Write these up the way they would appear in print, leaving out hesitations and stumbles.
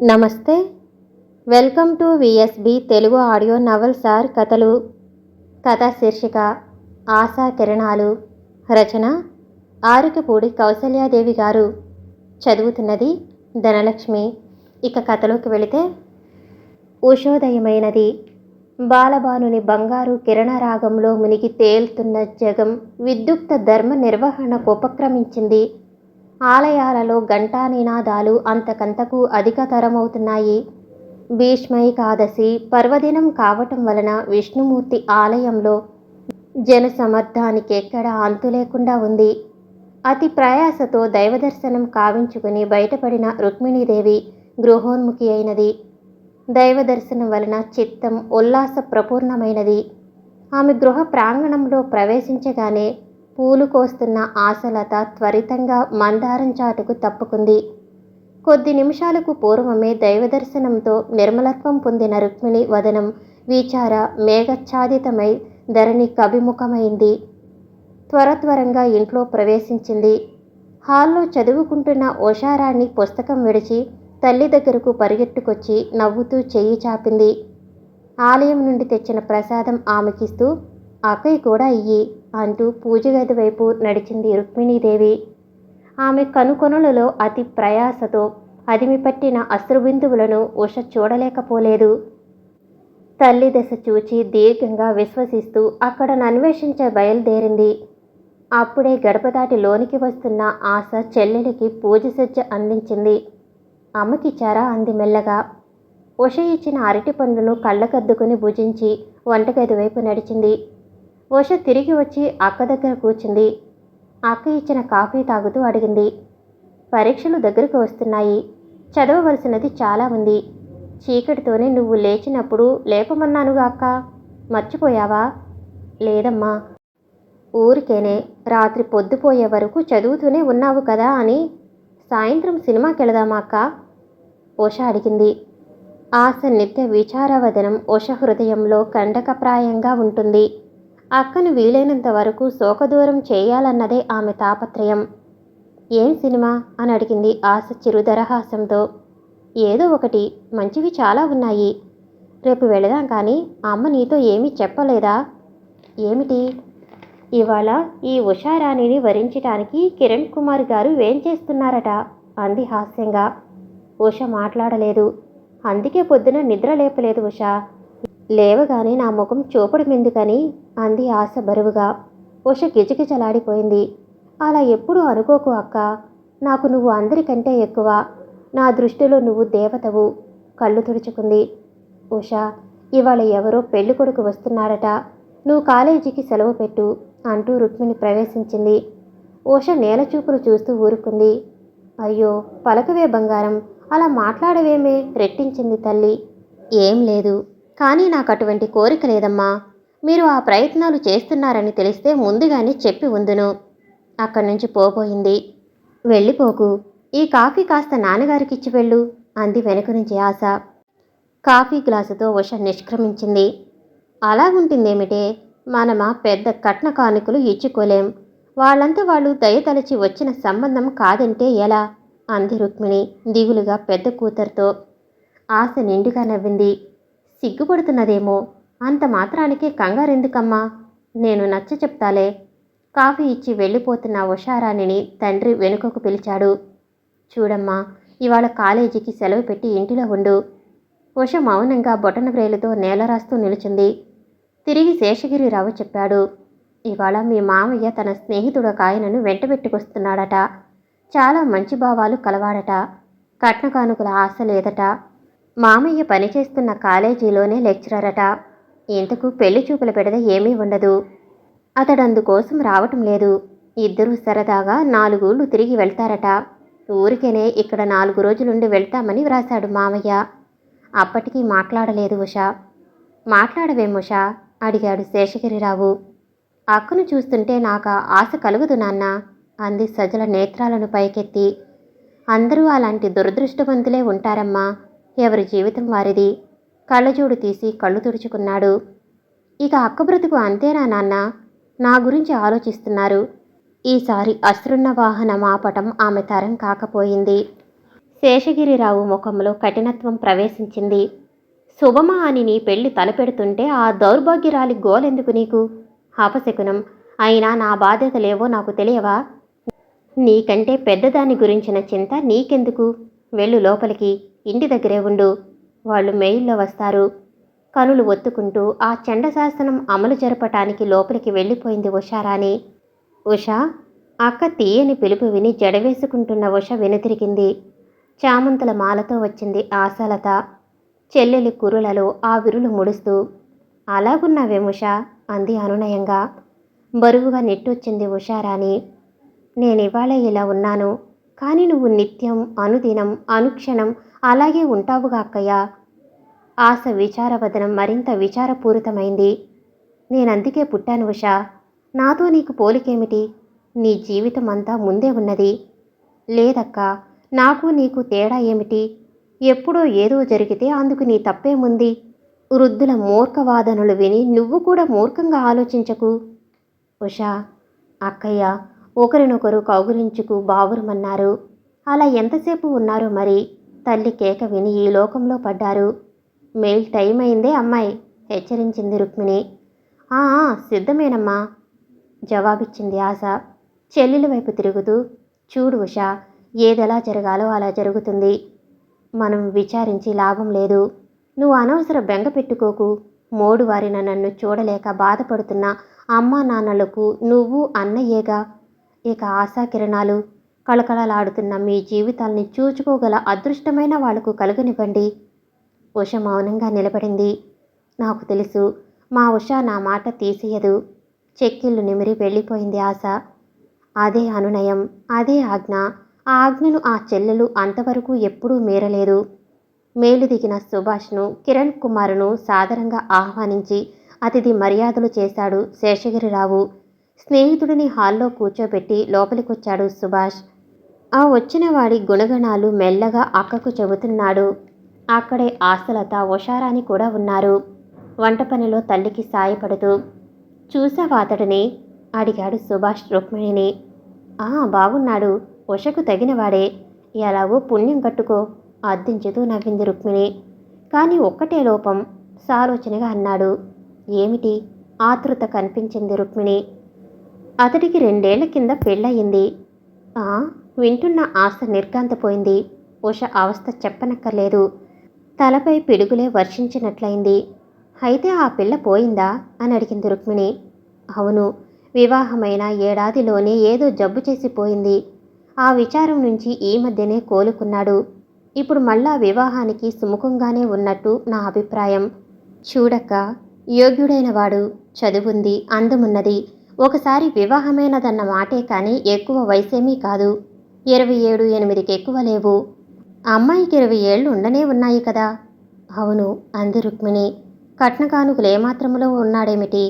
నమస్తే. Welcome to VSB Telugu audio novels or కథలు. కథా శీర్షిక ఆశా కిరణాలు. రచన ఆరుకపూడి కౌసల్యాదేవి గారు. చదువుతున్నది ధనలక్ష్మి. ఇక కథలోకి వెళితే, ఉషోదయమైనది. బాలబానుని బంగారు కిరణరాగంలో మునిగి తేలుతున్న జగం విద్యుక్త ధర్మ నిర్వహణకు ఉపక్రమించింది. ఆలయాలలో ఘంటా నినాదాలు అంతకంతకు అధికతరమవుతున్నాయి. భీష్మైకాదశి పర్వదినం కావటం వలన విష్ణుమూర్తి ఆలయంలో జనసమర్థానికెక్కడా అంతు లేకుండా ఉంది. అతి ప్రయాసతో దైవదర్శనం కావించుకుని బయటపడిన రుక్మిణీదేవి గృహోన్ముఖి అయినది. దైవదర్శనం వలన చిత్తం ఉల్లాస ప్రపూర్ణమైనది. ఆమె గృహ ప్రాంగణంలో ప్రవేశించగానే పూలు కోస్తున్న ఆశలత త్వరితంగా మందారం చాటుకు తప్పుకుంది. కొద్ది నిమిషాలకు పూర్వమే దైవదర్శనంతో నిర్మలత్వం పొందిన రుక్మిణి వదనం విచార మేఘఛాదితమై ధరణి కభిముఖమైంది. త్వరత్వరంగా ఇంట్లో ప్రవేశించింది. హాల్లో చదువుకుంటున్న ఉషారాణి పుస్తకం విడిచి తల్లి దగ్గరకు పరిగెట్టుకొచ్చి నవ్వుతూ చెయ్యి చాపింది. ఆలయం నుండి తెచ్చిన ప్రసాదం ఆమెకిస్తూ, అక్కయ్య కూడా ఇయ్యి అంటూ పూజగది వైపు నడిచింది రుక్మిణీదేవి. ఆమె కనుకొనలలో అతి ప్రయాసతో అదిమిపట్టిన అశ్రుబిందువులను ఉష చూడలేకపోలేదు. తల్లి దశ చూచి దీర్ఘంగా విశ్వసిస్తూ అక్కడను అన్వేషించ బయలుదేరింది. అప్పుడే గడప దాటి లోనికి వస్తున్న ఆశ చెల్లెలికి పూజ సజ్జ అందించింది. అమ్మకిచ్చారా అంది మెల్లగా. ఉష ఇచ్చిన అరటి పండును కళ్ళకద్దుకుని భుజించి వంటగది వైపు నడిచింది. ఉష తిరిగి వచ్చి అక్క దగ్గర కూర్చుంది. అక్క ఇచ్చిన కాఫీ తాగుతూ అడిగింది, పరీక్షలు దగ్గరకు వస్తున్నాయి. చదవవలసినది చాలా ఉంది. చీకటితోనే నువ్వు లేచినప్పుడు లేపమన్నానుగా అక్క, మర్చిపోయావా? లేదమ్మా, ఊరికేనే రాత్రి పొద్దుపోయే వరకు చదువుతూనే ఉన్నావు కదా అని. సాయంత్రం సినిమాకెళదామా అక్క? ఉష అడిగింది. ఆశ నిత్య విచారవదనం ఉష హృదయంలో కండకప్రాయంగా ఉంటుంది. అక్కను వీలైనంత వరకు శోకదూరం చేయాలన్నదే ఆమె తాపత్రయం. ఏం సినిమా అని అడిగింది ఆశ చిరుదరహాసంతో. ఏదో ఒకటి, మంచివి చాలా ఉన్నాయి. రేపు వెళదాం కానీ అమ్మ నీతో ఏమీ చెప్పలేదా? ఏమిటి? ఇవాళ ఈ ఉషారాణిని వరించటానికి కిరణ్ కుమార్ గారు ఏం చేస్తున్నారట అంది హాస్యంగా. ఉష మాట్లాడలేదు. అందుకే పొద్దున నిద్ర లేపలేదు ఉష. లేవగానే నా ముఖం చూపడమెందుకని అంది ఆశ బరువుగా. ఉష గిజగిజలాడిపోయింది. అలా ఎప్పుడూ అనుకోకు అక్క. నాకు నువ్వు అందరికంటే ఎక్కువ. నా దృష్టిలో నువ్వు దేవతవు. కళ్ళు తుడుచుకుంది. ఉష, ఇవాళ ఎవరో పెళ్లి కొడుకు వస్తున్నాడట. నువ్వు కాలేజీకి సెలవు పెట్టు అంటూ రుక్మిణి ప్రవేశించింది. ఉష నేలచూపులు చూస్తూ ఊరుకుంది. అయ్యో పలకవే బంగారం, అలా మాట్లాడవేమే రెట్టించింది తల్లి. ఏం లేదు, కానీ నాకు అటువంటి కోరిక లేదమ్మా. మీరు ఆ ప్రయత్నాలు చేస్తున్నారని తెలిస్తే ముందుగానే చెప్పి ఉందును. అక్కడి నుంచి పోబోయింది. వెళ్ళిపోకు, ఈ కాఫీ కాస్త నాన్నగారికిచ్చి వెళ్ళు అంది వెనుక నుంచి ఆశ. కాఫీ గ్లాసుతో ఉష నిష్క్రమించింది. అలాగుంటుందేమిటే, మనమా పెద్ద కట్న కానుకలు ఇచ్చుకోలేం. వాళ్ళంతా వాళ్ళు దయతలచి వచ్చిన సంబంధం కాదంటే ఎలా అంది రుక్మిణి దిగులుగా పెద్ద కూతురుతో. ఆశ నిండుగా నవ్వింది. సిగ్గుపడుతున్నదేమో. అంత మాత్రానికే కంగారెందుకమ్మా? నేను నచ్చ చెప్తాలే. కాఫీ ఇచ్చి వెళ్ళిపోతున్న ఉషారాణిని తండ్రి వెనుకకు పిలిచాడు. చూడమ్మా, ఇవాళ కాలేజీకి సెలవు పెట్టి ఇంటిలో ఉండు. ఉష మౌనంగా బొటన వ్రేలుతో నేల రాస్తూ నిలుచుంది. తిరిగి శేషగిరిరావు చెప్పాడు. ఇవాళ మీ మామయ్య తన స్నేహితుడు ఆయనను వెంటబెట్టుకొస్తున్నాడట. చాలా మంచి భావాలు కలవాడట. కట్న కానుకల ఆశ లేదట. మామయ్య పనిచేస్తున్న కాలేజీలోనే లెక్చరర్ అట. ఇంతకు పెళ్లి చూపుల పెడద ఏమీ ఉండదు. అతడు అందుకోసం రావటం లేదు. ఇద్దరూ సరదాగా 4 ఊళ్ళు తిరిగి వెళ్తారట. ఊరికేనే ఇక్కడ 4 రోజులుండి వెళ్తామని వ్రాశాడు మామయ్య. అప్పటికీ మాట్లాడలేదు ఉష. మాట్లాడవేముషా అడిగాడు శేషగిరిరావు. అక్కను చూస్తుంటే నాకు ఆశ కలుగుదు నాన్న అంది సజల నేత్రాలను పైకెత్తి. అందరూ అలాంటి దురదృష్టవంతులే ఉంటారమ్మా. ఎవరి జీవితం వారిది. కళ్ళజోడు తీసి కళ్ళు తుడుచుకున్నాడు. ఇక అక్క బ్రతుకు అంతేనా నాన్న? నా గురించి ఆలోచిస్తున్నారు. ఈసారి అశ్రున్న వాహనం ఆపటం ఆమె తరం కాకపోయింది. శేషగిరిరావు ముఖంలో కఠినత్వం ప్రవేశించింది. శుభమా అని నీ పెళ్లి తలపెడుతుంటే ఆ దౌర్భాగ్యరాలి గోలెందుకు నీకు? అపశకునం. అయినా నా బాధ్యతలేవో నాకు తెలియవా? నీకంటే పెద్దదాని గురించిన చింత నీకెందుకు? వెళ్ళు లోపలికి, ఇంటి దగ్గరే ఉండు. వాళ్ళు మెయిల్లో వస్తారు. కనులు ఒత్తుకుంటూ ఆ చండశాసనం అమలు జరపటానికి లోపలికి వెళ్ళిపోయింది ఉషారాణి. ఉషా! అక్క తీయని పిలుపు విని జడవేసుకుంటున్న ఉష వెనుతిరిగింది. చామంతుల మాలతో వచ్చింది ఆశాలత. చెల్లెలి కురులలో ఆ విరులు ముడుస్తూ. అలాగున్నావేముషా అంది అనునయంగా. బరువుగా నిట్టొచ్చింది ఉషారాణి. నేనివాళ ఇలా ఉన్నాను, కానీ నువ్వు నిత్యం, అనుదినం, అనుక్షణం అలాగే ఉంటావుగా అక్కయ్య. ఆశ విచారవదనం మరింత విచారపూరితమైంది. నేనందుకే పుట్టాను ఉషా. నాతో నీకు పోలికేమిటి? నీ జీవితం అంతా ముందే ఉన్నది. లేదక్కా, నాకు నీకు తేడా ఏమిటి? ఎప్పుడో ఏదో జరిగితే అందుకు నీ తప్పేముంది? వృద్ధుల మూర్ఖవాదనలు విని నువ్వు కూడా మూర్ఖంగా ఆలోచించకు. ఉషా, అక్కయ్య ఒకరినొకరు కౌగులించుకు బావురుమన్నారు. అలా ఎంతసేపు ఉన్నారో మరి. తల్లి కేక విని ఈ లోకంలో పడ్డారు. మెయిల్ టైం అయిందే అమ్మాయి, హెచ్చరించింది రుక్మిణి. ఆ సిద్ధమేనమ్మా, జవాబిచ్చింది ఆశ. చెల్లెలి వైపు తిరుగుతూ, చూడు ఉషా, ఏదెలా జరగాలో అలా జరుగుతుంది. మనం విచారించి లాభం లేదు. నువ్వు అనవసర బెంగ పెట్టుకోకు. మోడువారిన నన్ను చూడలేక బాధపడుతున్న అమ్మా నాన్నలకు నువ్వు అన్నయ్యేగా. ఇక ఆశాకిరణాలు కళకళలాడుతున్న మీ జీవితాల్ని చూచుకోగల అదృష్టమైన వాళ్లకు కలుగనివ్వండి. ఉష మౌనంగా నిలబడింది. నాకు తెలుసు, మా ఉష నా మాట తీసేయదు. చెక్కిళ్ళు నిమిరి వెళ్ళిపోయింది ఆశ. అదే అనునయం, అదే ఆజ్ఞ. ఆ ఆజ్ఞను ఆ చెల్లెలు అంతవరకు ఎప్పుడూ మీరలేదు. మేలు దిగిన సుభాష్ను, కిరణ్ కుమారును సాదరంగా ఆహ్వానించి అతిథి మర్యాదలు చేశాడు శేషగిరిరావు. స్నేహితుడిని హాల్లో కూర్చోబెట్టి లోపలికొచ్చాడు సుభాష్. ఆ వచ్చిన వాడి గుణగణాలు మెల్లగా అక్కకు చెబుతున్నాడు. అక్కడే ఆశలత, ఉషారాణి కూడా ఉన్నారు. వంట పనిలో తల్లికి సాయపడుతూ. చూసావా అతడిని? అడిగాడు సుభాష్ రుక్మిణిని. బాగున్నాడు, ఉషకు తగినవాడే. ఎలాగో పుణ్యం కట్టుకో, అద్దించుతూ నవ్వింది రుక్మిణి. కానీ ఒక్కటే లోపం, సాలోచనగా అన్నాడు. ఏమిటి? ఆతృత కనిపించింది రుక్మిణి. అతడికి 2 ఏళ్ల కింద పెళ్ళయింది. వింటున్న ఆశ నిర్ఘాంతపోయింది. ఉష అవస్థ చెప్పనక్కర్లేదు. తలపై పిడుగులే వర్షించినట్లయింది. అయితే ఆ పిల్ల పోయిందా అని అడిగింది రుక్మిణి. అవును, వివాహమైన ఏడాదిలోనే ఏదో జబ్బు చేసిపోయింది. ఆ విచారం నుంచి ఈ మధ్యనే కోలుకున్నాడు. ఇప్పుడు మళ్ళా వివాహానికి సుముఖంగానే ఉన్నట్టు నా అభిప్రాయం. చూడక్క, యోగ్యుడైన వాడు, చదువుంది, అందమున్నది. ఒకసారి వివాహమైనదన్న మాటే కానీ ఎక్కువ వయసేమీ కాదు. 27, 8కి ఎక్కువ లేవు. అమ్మాయికి 20 ఏళ్ళు ఉండనే ఉన్నాయి కదా. అవును అంది రుక్మిణి. కట్నకానుకలు ఏమాత్రములో ఉన్నాడేమిటి?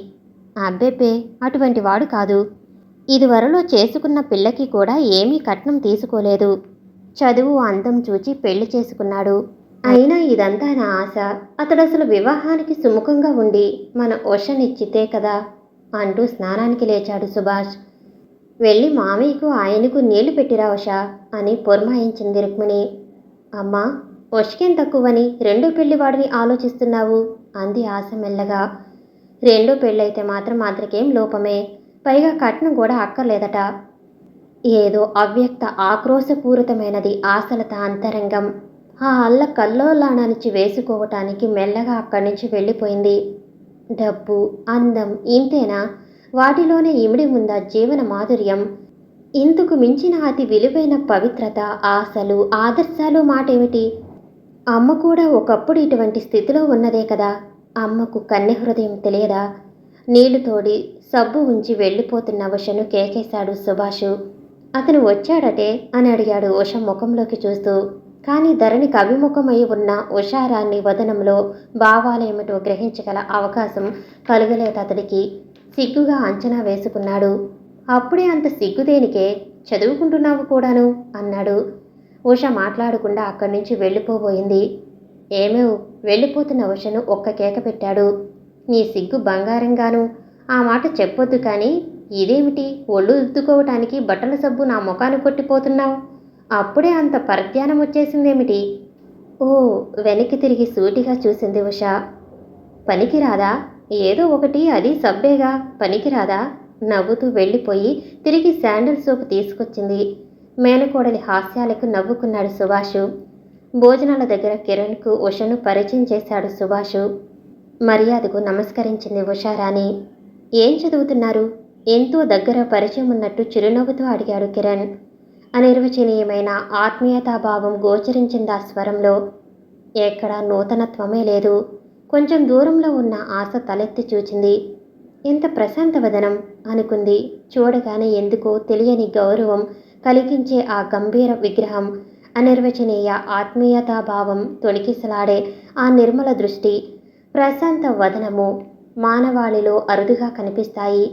అబ్బెబ్బే, అటువంటి వాడు కాదు. ఇదివరలో చేసుకున్న పిల్లకి కూడా ఏమీ కట్నం తీసుకోలేదు. చదువు, అందం చూచి పెళ్లి చేసుకున్నాడు. అయినా ఇదంతా నా ఆశ. అతడసలు వివాహానికి సుముఖంగా ఉండి మన ఉషనిచ్చితే కదా అంటూ స్నానానికి లేచాడు సుభాష్. వెళ్ళి మామయ్యకు ఆయనకు నీళ్లు పెట్టిరా ఉషా అని పురమాయించింది రుక్మిణి. అమ్మా, ఉషకేం తక్కువని రెండో పెళ్లివాడిని ఆలోచిస్తున్నావు అంది ఆశ మెల్లగా. రెండో పెళ్ళైతే మాత్రం అతనికేం లోపమే. పైగా కట్నం కూడా అక్కర్లేదట. ఏదో అవ్యక్త ఆక్రోశపూరితమైనది ఆశలత అంతరంగం. ఆ అల్ల కల్లోలాణించి వేసుకోవటానికి మెల్లగా అక్కడి నుంచి వెళ్ళిపోయింది. డబ్బు, అందం ఇంతేనా? వాటిలోనే ఇమిడి ఉందా జీవన మాధుర్యం? ఇందుకు మించిన అతి విలువైన పవిత్రత, ఆశలు, ఆదర్శాలు మాటేమిటి? అమ్మ కూడా ఒకప్పుడు ఇటువంటి స్థితిలో ఉన్నదే కదా. అమ్మకు కన్నె హృదయం తెలియదా? నీళ్లు తోడి సబ్బు ఉంచి వెళ్ళిపోతున్న ఉషను కేకేశాడు సుభాషు. అతను వచ్చాడటే అని అడిగాడు ఉష ముఖంలోకి చూస్తూ. కానీ ధరణికి అభిముఖమై ఉన్న ఉషారాణి వదనంలో భావాలేమిటో గ్రహించగల అవకాశం కలుగలేదు అతడికి. సిగ్గుగా అంచనా వేసుకున్నాడు. అప్పుడే అంత సిగ్గుదేనికే, చదువుకుంటున్నావు కూడాను అన్నాడు. ఉష మాట్లాడకుండా అక్కడి నుంచి వెళ్ళిపోబోయింది. ఏమేవ్ వెళ్ళిపోతున్న ఉషను ఒక్క కేక పెట్టాడు. నీ సిగ్గు బంగారంగాను. ఆ మాట చెప్పొద్దు, కానీ ఇదేమిటి ఒళ్ళు రుద్దుకోవటానికి బట్టల సబ్బు నా ముఖాన్ని కొట్టిపోతున్నావు అప్పుడే అంత పరధ్యానం వచ్చేసిందేమిటి? ఓ, వెనక్కి తిరిగి సూటిగా చూసింది ఉష. పనికిరాదా? ఏదో ఒకటి అది సబ్బేగా, పనికిరాదా? నవ్వుతూ వెళ్ళిపోయి తిరిగి శాండిల్ సోపు తీసుకొచ్చింది. మేనకోడలి హాస్యాలకు నవ్వుకున్నాడు సుభాషు. భోజనాల దగ్గర కిరణ్కు ఉషను పరిచయం చేశాడు సుభాషు. మర్యాదకు నమస్కరించింది ఉషారాణి. ఏం చదువుతున్నారు? ఎంతో దగ్గర పరిచయం ఉన్నట్టు చిరునవ్వుతో అడిగాడు కిరణ్. అనిర్వచనీయమైన ఆత్మీయతాభావం గోచరించింది ఆ స్వరంలో. ఎక్కడా నూతనత్వమే లేదు. కొంచెం దూరంలో ఉన్న ఆశ తలెత్తి చూచింది. ఇంత ప్రశాంత వదనం అనుకుంది. చూడగానే ఎందుకో తెలియని గౌరవం కలిగించే ఆ గంభీర విగ్రహం, అనిర్వచనీయ ఆత్మీయతాభావం, తొణికిసలాడే ఆ నిర్మల దృష్టి, ప్రశాంత వదనము మానవాళిలో అరుదుగా కనిపిస్తాయి.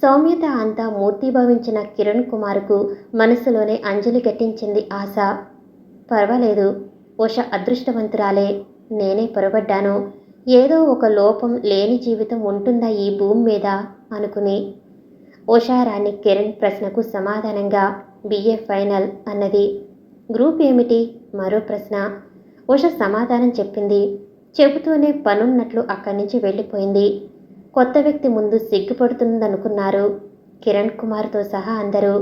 సౌమ్యత అంతా మూర్తిభవించిన కిరణ్ కుమార్కు మనసులోనే అంజలి గట్టించింది ఆశ. పర్వాలేదు, ఉష అదృష్టవంతురాలే. నేనే పొరబడ్డాను. ఏదో ఒక లోపం లేని జీవితం ఉంటుందా ఈ భూమి మీద అనుకుని. ఉషారాణి కిరణ్ ప్రశ్నకు సమాధానంగా బిఏ ఫైనల్ అన్నది. గ్రూప్ ఏమిటి? మరో ప్రశ్న. ఉష సమాధానం చెప్పింది. చెబుతూనే పనున్నట్లు అక్కడి నుంచి వెళ్ళిపోయింది. కొత్త వ్యక్తి ముందు సిగ్గుపడుతుందనుకున్నారు కిరణ్ కుమార్తో సహా అందరూ.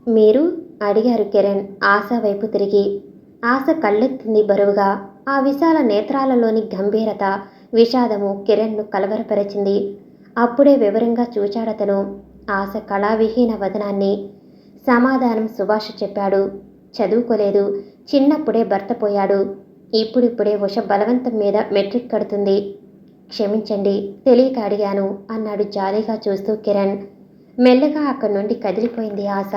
మీరు? అడిగారు కిరణ్ ఆశ వైపు తిరిగి. ఆశ కళ్ళెత్తింది బరువుగా. ఆ విశాల నేత్రాలలోని గంభీరత, విషాదము కిరణ్ను కలవరపరిచింది. అప్పుడే వివరంగా చూచాడతను ఆశ కళావిహీన వదనాన్ని. సమాధానం సుభాష్ చెప్పాడు. చదువుకోలేదు. చిన్నప్పుడే భర్త పోయాడు. ఇప్పుడిప్పుడే ఉష బలవంతం మీద మెట్రిక్ కడుతుంది. క్షమించండి, తెలియక అడిగాను అన్నాడు జాలీగా చూస్తూ కిరణ్. మెల్లగా అక్కడి నుండి కదిలిపోయింది ఆశ.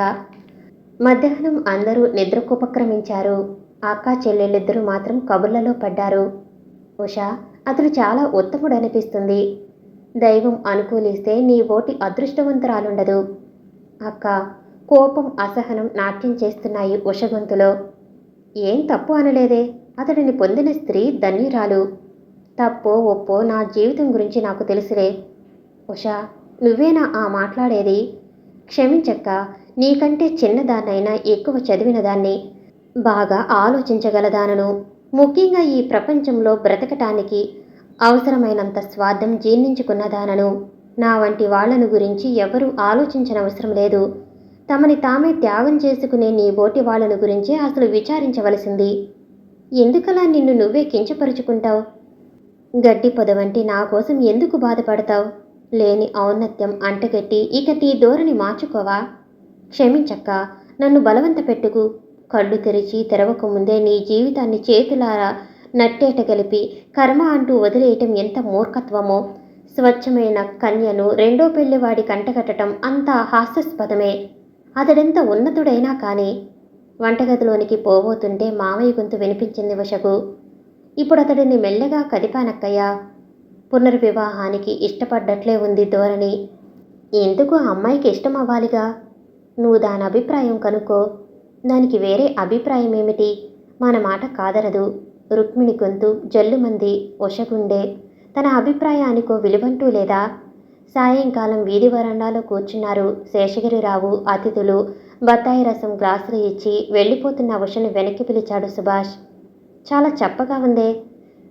మధ్యాహ్నం అందరూ నిద్రకుపక్రమించారు. అక్కా చెల్లెళ్ళిద్దరూ మాత్రం కబుర్లలో పడ్డారు. ఉషా, అతడు చాలా ఉత్తముడనిపిస్తుంది. దైవం అనుకూలిస్తే నీ ఓటి అదృష్టవంతురాలుండదు. అక్క, కోపం అసహనం నాట్యం చేస్తున్నాయి ఉష గొంతులో. ఏం తప్పు అనలేదే. అతడిని పొందిన స్త్రీ ధన్యురాలు. తప్పో ఒప్పో నా జీవితం గురించి నాకు తెలుసులే. ఉషా, నువ్వేనా ఆ మాట్లాడేది? క్షమించక్క, నీకంటే చిన్నదాన్నైనా ఎక్కువ చదివిన దాన్ని, బాగా ఆలోచించగలదానను. ముఖ్యంగా ఈ ప్రపంచంలో బ్రతకటానికి అవసరమైనంత స్వార్థం జీర్ణించుకున్నదానను. నా వంటి వాళ్లను గురించి ఎవరూ ఆలోచించనవసరం లేదు. తమని తామే త్యాగం చేసుకునే నీ బోటి వాళ్లను గురించే అసలు విచారించవలసింది. ఎందుకలా నిన్ను నువ్వే కించపరుచుకుంటావు? గడ్డి పొదవంటి నా కోసం ఎందుకు బాధపడతావు? లేని ఔన్నత్యం అంటగట్టి ఇక నీ ధోరణి మార్చుకోవా? క్షమించక్క, నన్ను బలవంత పెట్టుకు. కళ్ళు తెరిచి తెరవకముందే నీ జీవితాన్ని చేతులారా నట్టేట గలిపి కర్మ అంటూ వదిలేయటం ఎంత మూర్ఖత్వమో. స్వచ్ఛమైన కన్యను రెండో పెళ్లివాడి కంటగట్టడం అంతా హాస్యాస్పదమే. అతడెంత ఉన్నతుడైనా కానీ. వంటగదిలోనికి పోబోతుంటే మామయ్య గొంతు వినిపించింది ఉషకు. ఇప్పుడు అతడిని మెల్లగా కదిపానక్కయ్యా. పునర్వివాహానికి ఇష్టపడ్డట్లే ఉంది ధోరణి. ఎందుకు ఆ అమ్మాయికి ఇష్టం అవ్వాలిగా? నువ్వు దాని అభిప్రాయం కనుక్కో. దానికి వేరే అభిప్రాయం ఏమిటి? మన మాట కాదనదు. రుక్మిణి గొంతు జల్లుమంది. ఉషగుండే తన అభిప్రాయానికో విలువంటూ లేదా? సాయంకాలం వీధి వరండాలో కూర్చున్నారు శేషగిరిరావు, అతిథులు. బత్తాయి రసం గ్లాసులు ఇచ్చి వెళ్ళిపోతున్న ఉషను వెనక్కి పిలిచాడు సుభాష్. చాలా చప్పగా ఉందే.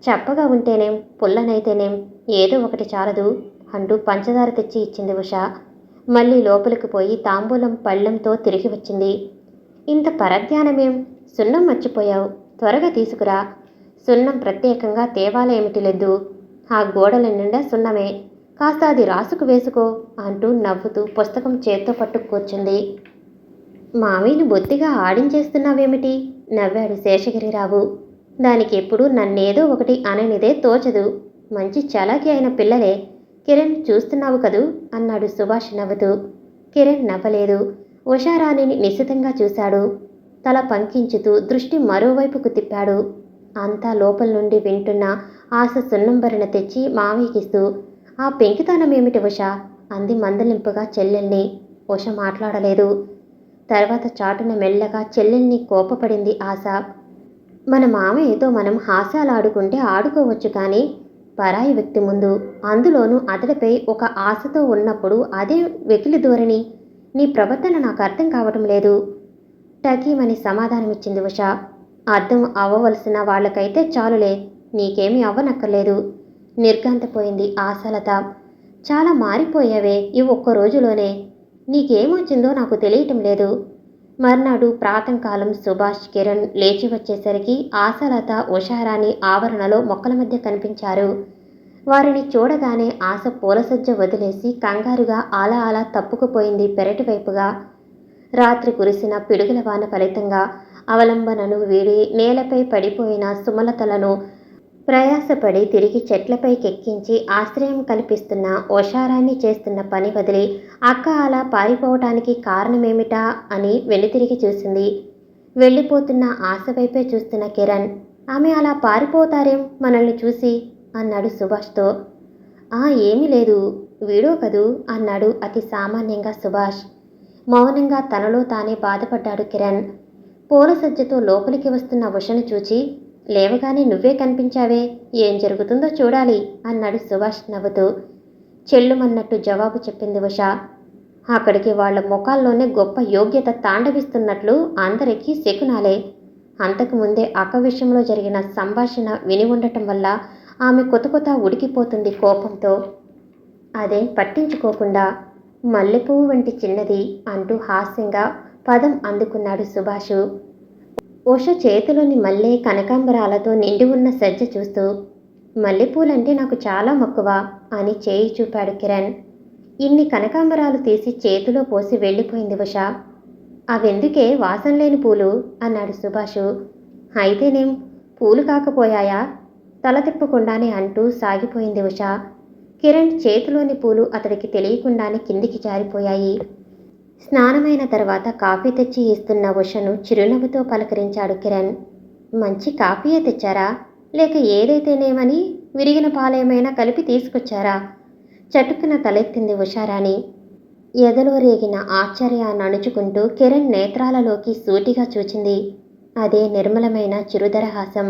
చప్పగా ఉంటేనేం, పుల్లనైతేనేం, ఏదో ఒకటి చాలదు అంటూ పంచదార తెచ్చి ఇచ్చింది ఉష. మళ్ళీ లోపలికి పోయి తాంబూలం పళ్ళెంతో తిరిగి వచ్చింది. ఇంత పరధ్యానమేం? సున్నం మర్చిపోయావు, త్వరగా తీసుకురా. సున్నం ప్రత్యేకంగా తేవాల ఏమిటి లేదు. ఆ గోడల నిండా సున్నమే, కాస్త అది రాసుకు వేసుకో అంటూ నవ్వుతూ పుస్తకం చేత్తో పట్టు కూర్చుంది. మామయ్యను బొత్తిగా ఆడించేస్తున్నావేమిటి? నవ్వాడు శేషగిరిరావు. దానికి ఎప్పుడు నన్నేదో ఒకటి అననిదే తోచదు. మంచి చలాకీ అయిన పిల్లలే. కిరణ్ చూస్తున్నావు కదూ అన్నాడు సుభాష్ నవ్వుతూ. కిరణ్ నవ్వలేదు. ఉషారాణిని నిశితంగా చూశాడు. తల పంకించుతూ దృష్టి మరోవైపుకు తిప్పాడు. అంతా లోపల నుండి వింటున్న ఆశ సున్నంబరిన తెచ్చి మామయ్యకిస్తూ, ఆ పెంకితనమేమిటి ఉష అంది మందలింపుగా చెల్లెల్ని. ఉష మాట్లాడలేదు. తర్వాత చాటున మెల్లగా చెల్లెల్ని కోపపడింది ఆశ. మన మామయ్యతో మనం హాస్యాలాడుకుంటే ఆడుకోవచ్చు కానీ పరాయి వ్యక్తి ముందు, అందులోనూ అతడిపై ఒక ఆశతో ఉన్నప్పుడు అదే వెకిలి ధోరణి. నీ ప్రవర్తన నాకు అర్థం కావటం లేదు. టకీమని సమాధానమిచ్చింది ఉష. అర్థం అవ్వవలసిన వాళ్ళకైతే చాలులే, నీకేమీ అవ్వనక్కర్లేదు. నిర్ఘాంతపోయింది ఆశాలత. చాలా మారిపోయావే ఈ ఒక్క రోజులోనే. నీకేమొచ్చిందో నాకు తెలియటం లేదు. మర్నాడు ప్రాతంకాలం సుభాష్, కిరణ్ లేచి వచ్చేసరికి ఆశాలత, ఉషారాణి ఆవరణలో మొక్కల మధ్య కనిపించారు. వారిని చూడగానే ఆశ పూలసజ్జ వదిలేసి కంగారుగా అలా అలా తప్పుకుపోయింది పెరటి వైపుగా. రాత్రి కురిసిన పిడుగుల వాన ఫలితంగా అవలంబనను వీడి నేలపై పడిపోయిన సుమలతలను ప్రయాసపడి తిరిగి చెట్లపైకెక్కించి ఆశ్రయం కల్పిస్తున్న ఉషారాన్ని చేస్తున్న పని వదిలి అక్క అలా పారిపోవటానికి కారణమేమిటా అని వెనుతిరిగి చూసింది. వెళ్ళిపోతున్న ఆశ వైపే చూస్తున్న కిరణ్, ఆమె అలా పారిపోతారేం మనల్ని చూసి అన్నాడు సుభాష్తో. ఏమీ లేదు, వీడో కదూ అన్నాడు అతి సామాన్యంగా సుభాష్. మౌనంగా తనలో తానే బాధపడ్డాడు కిరణ్. పూల సజ్జతో లోపలికి వస్తున్న ఉషను చూచి, లేవగానే నువ్వే కనిపించావే, ఏం జరుగుతుందో చూడాలి అన్నాడు సుభాష్ నవ్వుతూ. చెల్లుమన్నట్టు జవాబు చెప్పింది ఉష. అక్కడికి వాళ్ల ముఖాల్లోనే గొప్ప యోగ్యత తాండవిస్తున్నట్లు అందరికీ శకునాలే. అంతకుముందే అక్క విషయంలో జరిగిన సంభాషణ విని ఉండటం వల్ల ఆమె కొత్త ఉడికిపోతుంది కోపంతో. అదేం పట్టించుకోకుండా, మల్లెపువ్వు వంటి చిన్నది అంటూ హాస్యంగా పదం అందుకున్నాడు సుభాషు. ఉష చేతిలోని మల్లె కనకాంబరాలతో నిండి ఉన్న సజ్జ చూస్తూ, మల్లెపూలంటే నాకు చాలా మక్కువ అని చేయి చూపాడు కిరణ్. ఇన్ని కనకాంబరాలు తీసి చేతిలో పోసి వెళ్ళిపోయింది ఉష. అవెందుకే వాసన లేని పూలు అన్నాడు సుభాషు. అయితేనేం, పూలు కాకపోయాయా తల తిప్పకుండానే అంటూ సాగిపోయింది ఉష. కిరణ్ చేతిలోని పూలు అతడికి తెలియకుండానే కిందికి జారిపోయాయి. స్నానమైన తర్వాత కాఫీ తెచ్చి ఇస్తున్న ఉషను చిరునవ్వుతో పలకరించాడు కిరణ్. మంచి కాఫీయే తెచ్చారా, లేక ఏదైతేనేమని విరిగిన పాలేమైనా కలిపి తీసుకొచ్చారా? చటుక్కున తలెత్తింది ఉషారాణి. ఎదలో రేగిన ఆశ్చర్యాన్ని అణుచుకుంటూ కిరణ్ నేత్రాలలోకి సూటిగా చూచింది. అదే నిర్మలమైన చిరుదరహాసం.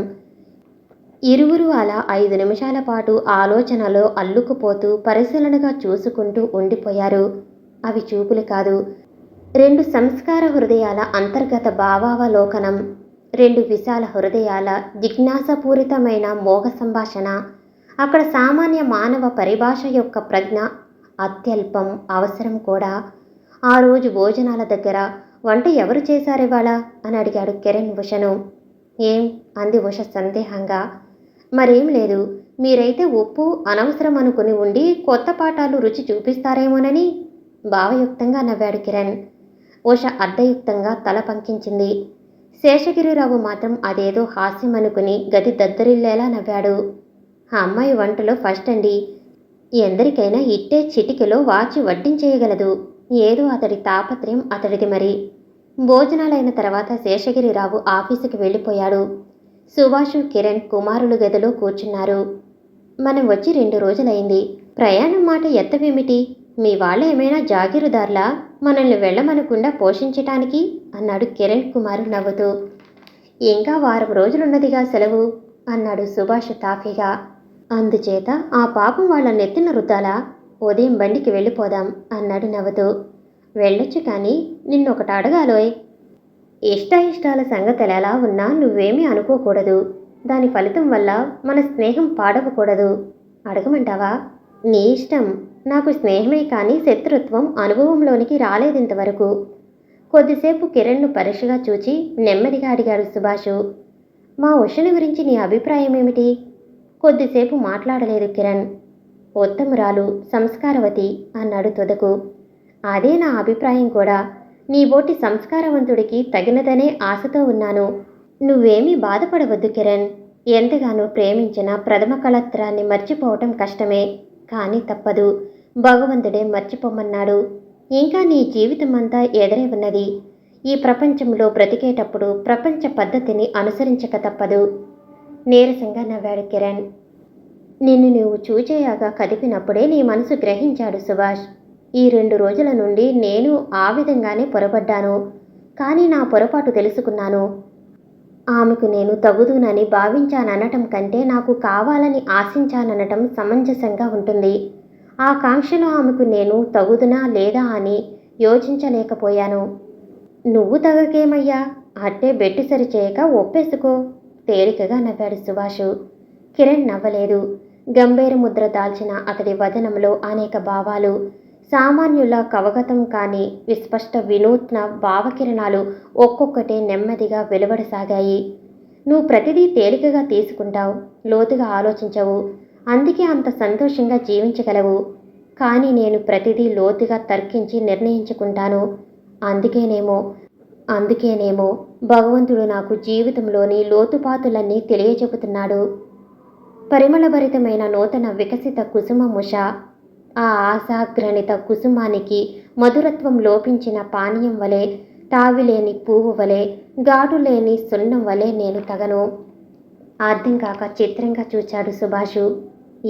ఇరువురు అలా 5 నిమిషాల పాటు ఆలోచనలో అల్లుకుపోతూ పరిశీలనగా చూసుకుంటూ ఉండిపోయారు. అవి చూపులు కాదు, 2 సంస్కార హృదయాల అంతర్గత భావావలోకనం, 2 విశాల హృదయాల జిజ్ఞాసపూరితమైన మోగ సంభాషణ. అక్కడ సామాన్య మానవ పరిభాష యొక్క ప్రజ్ఞ అత్యల్పం, అవసరం కూడా. ఆ రోజు భోజనాల దగ్గర వంట ఎవరు చేశారివాళ అని అడిగాడు కిరణ్ ఉషను. ఏం అంది ఉష సందేహంగా. మరేం లేదు, మీరైతే ఉప్పు అనవసరం అనుకుని ఉండి కొత్త పాఠాలు రుచి చూపిస్తారేమోనని భావయుక్తంగా నవ్వాడు కిరణ్. ఉష అర్ధయుక్తంగా తల పంకించింది. శేషగిరిరావు మాత్రం అదేదో హాస్యం అనుకుని గది దద్దరిల్లేలా నవ్వాడు. ఆ అమ్మాయి వంటలో ఫస్ట్ అండి, ఎందరికైనా ఇట్టే చిటికెలో వాచి వడ్డించేయగలదు. ఏదో అతడి తాపత్రయం అతడిది మరి. భోజనాలైన తర్వాత శేషగిరిరావు ఆఫీసుకి వెళ్ళిపోయాడు. సుభాషు, కిరణ్ కుమారులు గదిలో కూర్చున్నారు. మనం వచ్చి 2 రోజులైంది, ప్రయాణం మాట ఎత్తవేమిటి? మీ వాళ్ళ ఏమైనా జాగీరుదార్లా మనల్ని వెళ్ళమనకుండా పోషించటానికి అన్నాడు కిరణ్ కుమారు నవ్వుతూ. ఇంకా వారం రోజులున్నదిగా సెలవు అన్నాడు సుభాష్ తాఫీగా. అందుచేత ఆ పాపం వాళ్ళ నెత్తిన రుద్దాలా? ఉదయం బండికి వెళ్ళిపోదాం అన్నాడు నవ్వుతూ. వెళ్ళొచ్చు, కానీ నిన్నొకటి అడగాలోయ్. ఇష్టాయిష్టాల సంగతులు ఎలా ఉన్నా నువ్వేమీ అనుకోకూడదు. దాని ఫలితం వల్ల మన స్నేహం పాడవకూడదు. అడగమంటావా? నీ ఇష్టం. నాకు స్నేహమే కానీ శత్రుత్వం అనుభవంలోనికి రాలేదింతవరకు. కొద్దిసేపు కిరణ్ను పరీక్షగా చూచి నెమ్మదిగా అడిగాడు సుభాషు. మా ఉషని గురించి నీ అభిప్రాయం ఏమిటి? కొద్దిసేపు మాట్లాడలేదు కిరణ్. ఉత్తమురాలు, సంస్కారవతి అన్నాడు తుదకు. అదే నా అభిప్రాయం కూడా. నీ బోటి సంస్కారవంతుడికి తగినదనే ఆశతో ఉన్నాను. నువ్వేమీ బాధపడవద్దు కిరణ్. ఎంతగానో ప్రేమించిన ప్రథమ కళత్రాన్ని మర్చిపోవటం కష్టమే, కానీ తప్పదు. భగవంతుడే మర్చిపోమన్నాడు. ఇంకా నీ జీవితమంతా ఎదురే ఉన్నది. ఈ ప్రపంచంలో బ్రతికేటప్పుడు ప్రపంచ పద్ధతిని అనుసరించక తప్పదు. నీరసంగా నవ్వాడు కిరణ్. నిన్ను నువ్వు చూచేయాగా కదిపినప్పుడే నీ మనసు గ్రహించాడు సుభాష్. ఈ 2 రోజుల నుండి నేను ఆ విధంగానే పొరపడ్డాను. కానీ నా పొరపాటు తెలుసుకున్నాను. ఆమెకు నేను తగుదునని భావించాననటం కంటే నాకు కావాలని ఆశించాననటం సమంజసంగా ఉంటుంది. ఆ కాంక్షలో ఆమెకు నేను తగుదునా లేదా అని యోచించలేకపోయాను. నువ్వు తగకేమయ్యా, అట్టే బెట్టు సరిచేయక ఒప్పేసుకో, తేలికగా నవ్వాడు సుభాషు. కిరణ్ నవ్వలేదు. గంభీర ముద్ర దాల్చిన అతడి వదనంలో అనేక భావాలు, సామాన్యుల కవగతం కాని విస్పష్ట వినూత్న భావకిరణాలు ఒక్కొక్కటే నెమ్మదిగా వెలువడసాగాయి. నువ్వు ప్రతిదీ తేలికగా తీసుకుంటావు, లోతుగా ఆలోచించవు, అందుకే అంత సంతోషంగా జీవించగలవు. కానీ నేను ప్రతిదీ లోతుగా తర్కించి నిర్ణయించుకుంటాను. అందుకేనేమో భగవంతుడు నాకు జీవితంలోని లోతుపాతులన్నీ తెలియచెబుతున్నాడు. పరిమళభరితమైన నూతన వికసిత కుసుమముష, ఆ ఆశాగ్రనిత కుసుమానికి మధురత్వం లోపించిన పానీయం వలె, తావిలేని పువ్వు వలె, ఘాటులేని సున్నం వలె నేను తగను. అర్థం కాక చిత్రంగా చూచాడు సుభాషు.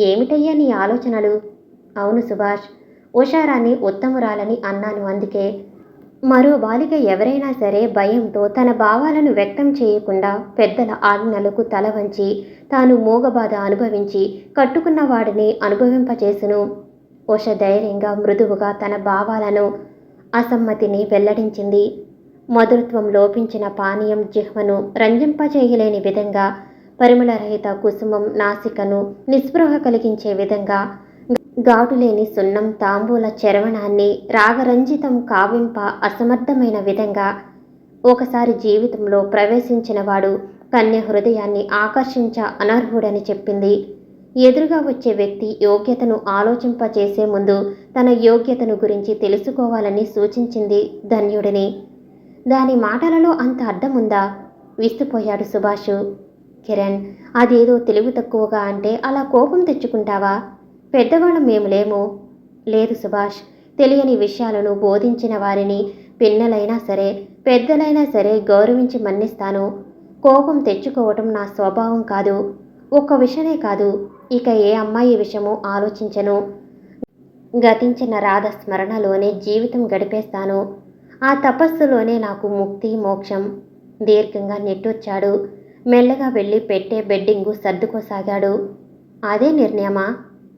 ఏమిటయ్యా నీ ఆలోచనలు? అవును సుభాష్, ఉషారాన్ని ఉత్తమురాలని అన్నాను. అందుకే మరో బాలిక ఎవరైనా సరే భయంతో తన భావాలను వ్యక్తం చేయకుండా పెద్దల ఆజ్ఞలకు తల వంచి తాను మూగబాధ అనుభవించి కట్టుకున్న వాడిని అనుభవింపచేసును. ఉష ధైర్యంగా మృదువుగా తన భావాలను, అసమ్మతిని వెల్లడించింది. మధురత్వం లోపించిన పానీయం జిహ్వను రంజింపచేయలేని విధంగా, పరిమళరహిత కుసుమం నాసికను నిస్పృహ కలిగించే విధంగా, ఘాటులేని సున్నం తాంబూల చరవణాన్ని రాగరంజితం కావింప అసమర్థమైన విధంగా, ఒకసారి జీవితంలో ప్రవేశించిన వాడు కన్య హృదయాన్ని ఆకర్షించ అనర్హుడని చెప్పింది. ఎదురుగా వచ్చే వ్యక్తి యోగ్యతను ఆలోచింపచేసే ముందు తన యోగ్యతను గురించి తెలుసుకోవాలని సూచించింది ధన్యుడిని. దాని మాటలలో అంత అర్థముందా? విస్తుపోయాడు సుభాషు. కిరణ్, అదేదో తెలివి తక్కువగా అంటే అలా కోపం తెచ్చుకుంటావా? పెద్దవాళ్ళం మేము లేము. లేదు సుభాష్, తెలియని విషయాలను బోధించిన వారిని పిన్నలైనా సరే పెద్దలైనా సరే గౌరవించి మన్నిస్తాను. కోపం తెచ్చుకోవటం నా స్వభావం కాదు. ఒక్క విషయమే కాదు, ఇక ఏ అమ్మాయి విషయమూ ఆలోచించను. గతించిన రాధ స్మరణలోనే జీవితం గడిపేస్తాను. ఆ తపస్సులోనే నాకు ముక్తి మోక్షం. దీర్ఘంగా నిట్టూర్చాడు. మెల్లగా వెళ్ళి పెట్టే బెడ్డింగు సర్దుకోసాగాడు. అదే నిర్ణయమా?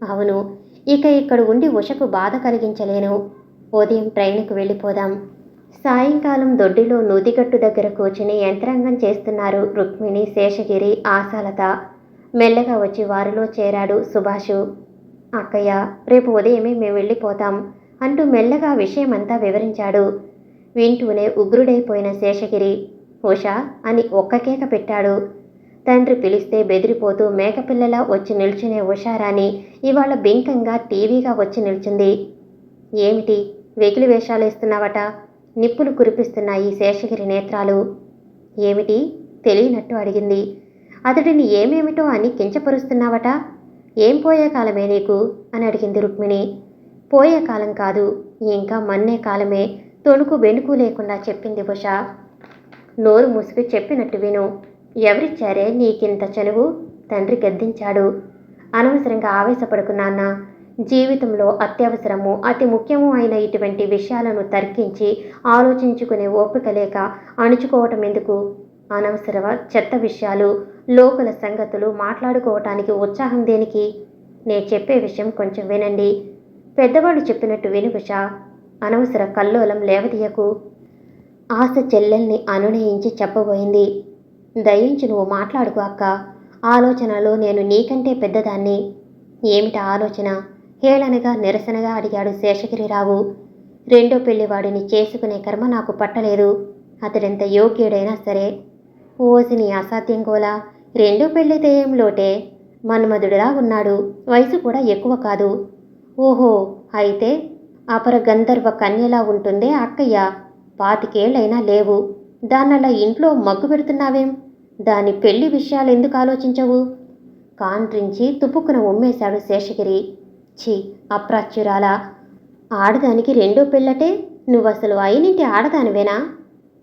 అవును. ఇక ఇక్కడ ఉండి ఉషకు బాధ కలిగించలేను. ఉదయం ట్రైన్కు వెళ్ళిపోదాం. సాయంకాలం దొడ్డిలో నూతిగట్టు దగ్గర కూర్చుని యంత్రాంగం చేస్తున్నారు రుక్మిణి, శేషగిరి, ఆశాలత. మెల్లగా వచ్చి వారిలో చేరాడు సుభాషు. అక్కయ్య, రేపు ఉదయమే మేము వెళ్ళిపోతాం అంటూ మెల్లగా విషయమంతా వివరించాడు. వింటూనే ఉగ్రుడైపోయిన శేషగిరి ఉషా అని ఒక్క కేక పెట్టాడు. తండ్రి పిలిస్తే బెదిరిపోతూ మేకపిల్లలా వచ్చి నిల్చునే ఉషారాణి ఇవాళ బింకంగా టీవీగా వచ్చి నిల్చుంది. ఏమిటి వెకిలి వేషాలేస్తున్నావట? నిప్పులు కురిపిస్తున్నాయి శేషగిరి నేత్రాలు. ఏమిటి తెలియనట్టు అడిగింది. అతడిని ఏమేమిటో అని కించపరుస్తున్నావట? ఏం పోయే కాలమే నీకు అని అడిగింది రుక్మిణి. పోయే కాలం కాదు, ఇంకా మన్నే కాలమే, తొణుకు బెణుకు లేకుండా చెప్పింది ఉష. నోరు మూసుకు చెప్పినట్టు విను. ఎవరిచ్చారే నీకింత చనువు? తండ్రి గద్దించాడు. అనవసరంగా ఆవేశపడకు నాన్న. జీవితంలో అత్యవసరము అతి ముఖ్యము అయిన ఇటువంటి విషయాలను తర్కించి ఆలోచించుకునే ఓపిక లేక అణుచుకోవటం ఎందుకు? అనవసర చెత్త విషయాలు, లోకుల సంగతులు మాట్లాడుకోవటానికి ఉత్సాహం దేనికి? నేను చెప్పే విషయం కొంచెం వినండి. పెద్దవాళ్ళు చెప్పినట్టు విను ఉష. అనవసర కల్లోలం లేవదీయకు. ఆశ చెల్లెల్ని అనునయించి చెప్పబోయింది. దయించి నువ్వు మాట్లాడుకో అక్క. ఆలోచనలో నేను నీకంటే పెద్దదాన్ని. ఏమిటా ఆలోచన? హేళనగా నిరసనగా అడిగాడు శేషగిరిరావు. రెండో పెళ్లివాడిని చేసుకునే కర్మ నాకు పట్టలేదు. అతడెంత యోగ్యుడైనా సరే. ఓసిని అసాధ్యం గోలా. రెండో పెళ్లితే ఏం లోటే? మన్మధుడిలా ఉన్నాడు. వయసు కూడా ఎక్కువ కాదు. ఓహో, అయితే అపర గంధర్వ కన్యలా ఉంటుందే అక్కయ్య. 25 ఏళ్లైనా లేవు. దాన్నలా ఇంట్లో మగ్గు పెడుతున్నావేం? దాని పెళ్లి విషయాలు ఎందుకు ఆలోచించవు? కాంట్రించి తుప్పుకున ఉమ్మేశాడు శేషగిరి. ఛీ, అప్రాచ్యురాలా. ఆడదానికి రెండో పెళ్ళటే? నువ్వసలు అయినింటి ఆడదానివేనా?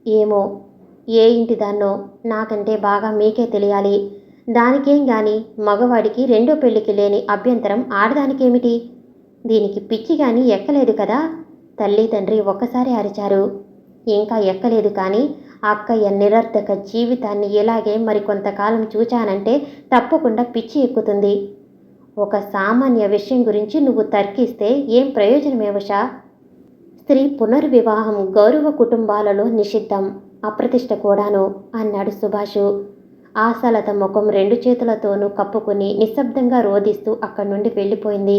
ఏమో, ఏ ఇంటి దాన్నో నాకంటే బాగా మీకే తెలియాలి. దానికేం గాని మగవాడికి రెండో పెళ్లికి లేని అభ్యంతరం ఆడదానికేమిటి? దీనికి పిచ్చి గాని ఎక్కలేదు కదా? తల్లి తండ్రి ఒక్కసారి అరిచారు. ఇంకా ఎక్కలేదు కానీ అక్కయ్య నిరర్ధక జీవితాన్ని ఇలాగే మరికొంతకాలం చూచానంటే తప్పకుండా పిచ్చి ఎక్కుతుంది. ఒక సామాన్య విషయం గురించి నువ్వు తర్కిస్తే ఏం ప్రయోజనమేవషా? స్త్రీ పునర్వివాహం గౌరవ కుటుంబాలలో నిషిద్ధం, అప్రతిష్ట కూడాను అన్నాడు సుభాషు. ఆశాలత ముఖం 2 చేతులతోనూ కప్పుకుని నిశ్శబ్దంగా రోదిస్తూ అక్కడి నుండి వెళ్ళిపోయింది.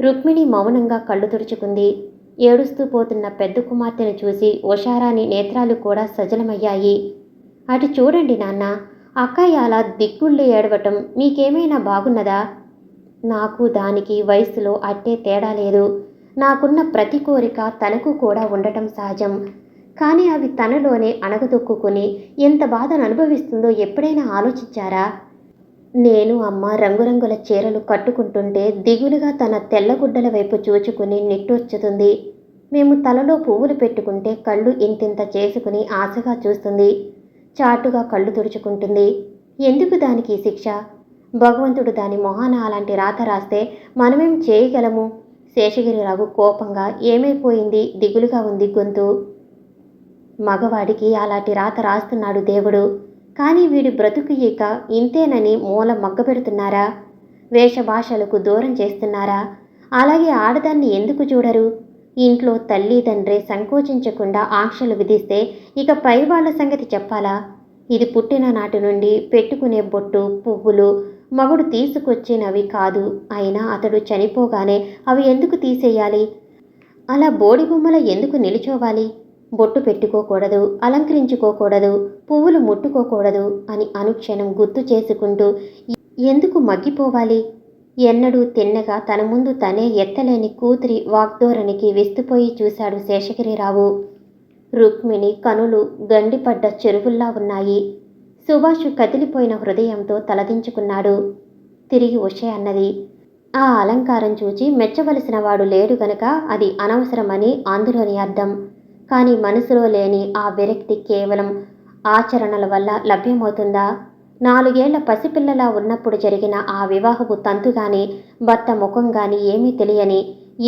రుక్మిణి మౌనంగా కళ్ళు తుడుచుకుంది. ఏడుస్తూ పోతున్న పెద్ద కుమార్తెను చూసి ఉషారాణి నేత్రాలు కూడా సజలమయ్యాయి. అటు చూడండి నాన్న, అక్కయ్య అలా దిక్కుళ్ళి ఏడవటం మీకేమైనా బాగున్నదా? నాకు దానికి వయసులో అట్టే తేడా లేదు. నాకున్న ప్రతి కోరిక తనకు కూడా ఉండటం సహజం. కానీ అవి తనలోనే అణగదొక్కుని ఎంత బాధను అనుభవిస్తుందో ఎప్పుడైనా ఆలోచించారా? నేను అమ్మ రంగురంగుల చీరలు కట్టుకుంటుంటే దిగులుగా తన తెల్లగుడ్డల వైపు చూచుకుని నిట్టూర్చుతుంది. మేము తలలో పువ్వులు పెట్టుకుంటే కళ్ళు ఇంతింత చేసుకుని ఆశగా చూస్తుంది. చాటుగా కళ్ళు తుడుచుకుంటుంది. ఎందుకు దానికి ఈ శిక్ష? భగవంతుడు దాని మొహాన అలాంటి రాత రాస్తే మనమేం చేయగలము? శేషగిరిరావు కోపంగా ఏమైపోయింది దిగులుగా ఉంది గొంతు. మగవాడికి అలాంటి రాత రాస్తున్నాడు దేవుడు. కానీ వీడి బ్రతుకు ఇక ఇంతేనని మూల మగ్గబెడుతున్నారా? వేషభాషలకు దూరం చేస్తున్నారా? అలాగే ఆడదాన్ని ఎందుకు చూడరు? ఇంట్లో తల్లి తండ్రి సంకోచించకుండా ఆంక్షలు విధిస్తే ఇక పై వాళ్ళ సంగతి చెప్పాలా? ఇది పుట్టిన నాటి నుండి పెట్టుకునే బొట్టు పువ్వులు మగుడు తీసుకొచ్చినవి కాదు. అయినా అతడు చనిపోగానే అవి ఎందుకు తీసేయాలి? అలా బోడిబొమ్మల ఎందుకు నిలుచోవాలి? బొట్టు పెట్టుకోకూడదు, అలంకరించుకోకూడదు, పువ్వులు ముట్టుకోకూడదు అని అనుక్షణం గుర్తు చేసుకుంటూ ఎందుకు మగ్గిపోవాలి? ఎన్నడూ తిన్నగా తన ముందు తనే ఎత్తలేని కూతురి వాగ్ధోరణికి విస్తుపోయి చూశాడు శేషగిరిరావు. రుక్మిణి కనులు గండిపడ్డ చెరువుల్లా ఉన్నాయి. సుభాషు కదిలిపోయిన హృదయంతో తలదించుకున్నాడు. తిరిగి ఉష అన్నది, ఆ అలంకారం చూచి మెచ్చవలసిన వాడు లేడు గనక అది అనవసరమని అందులోని అర్థం. కానీ మనసులో లేని ఆ విరక్తి కేవలం ఆచరణల వల్ల లభ్యమవుతుందా? 4 ఏళ్ల పసిపిల్లలా ఉన్నప్పుడు జరిగిన ఆ వివాహపు తంతు గాని భర్త ముఖం గాని ఏమీ తెలియని,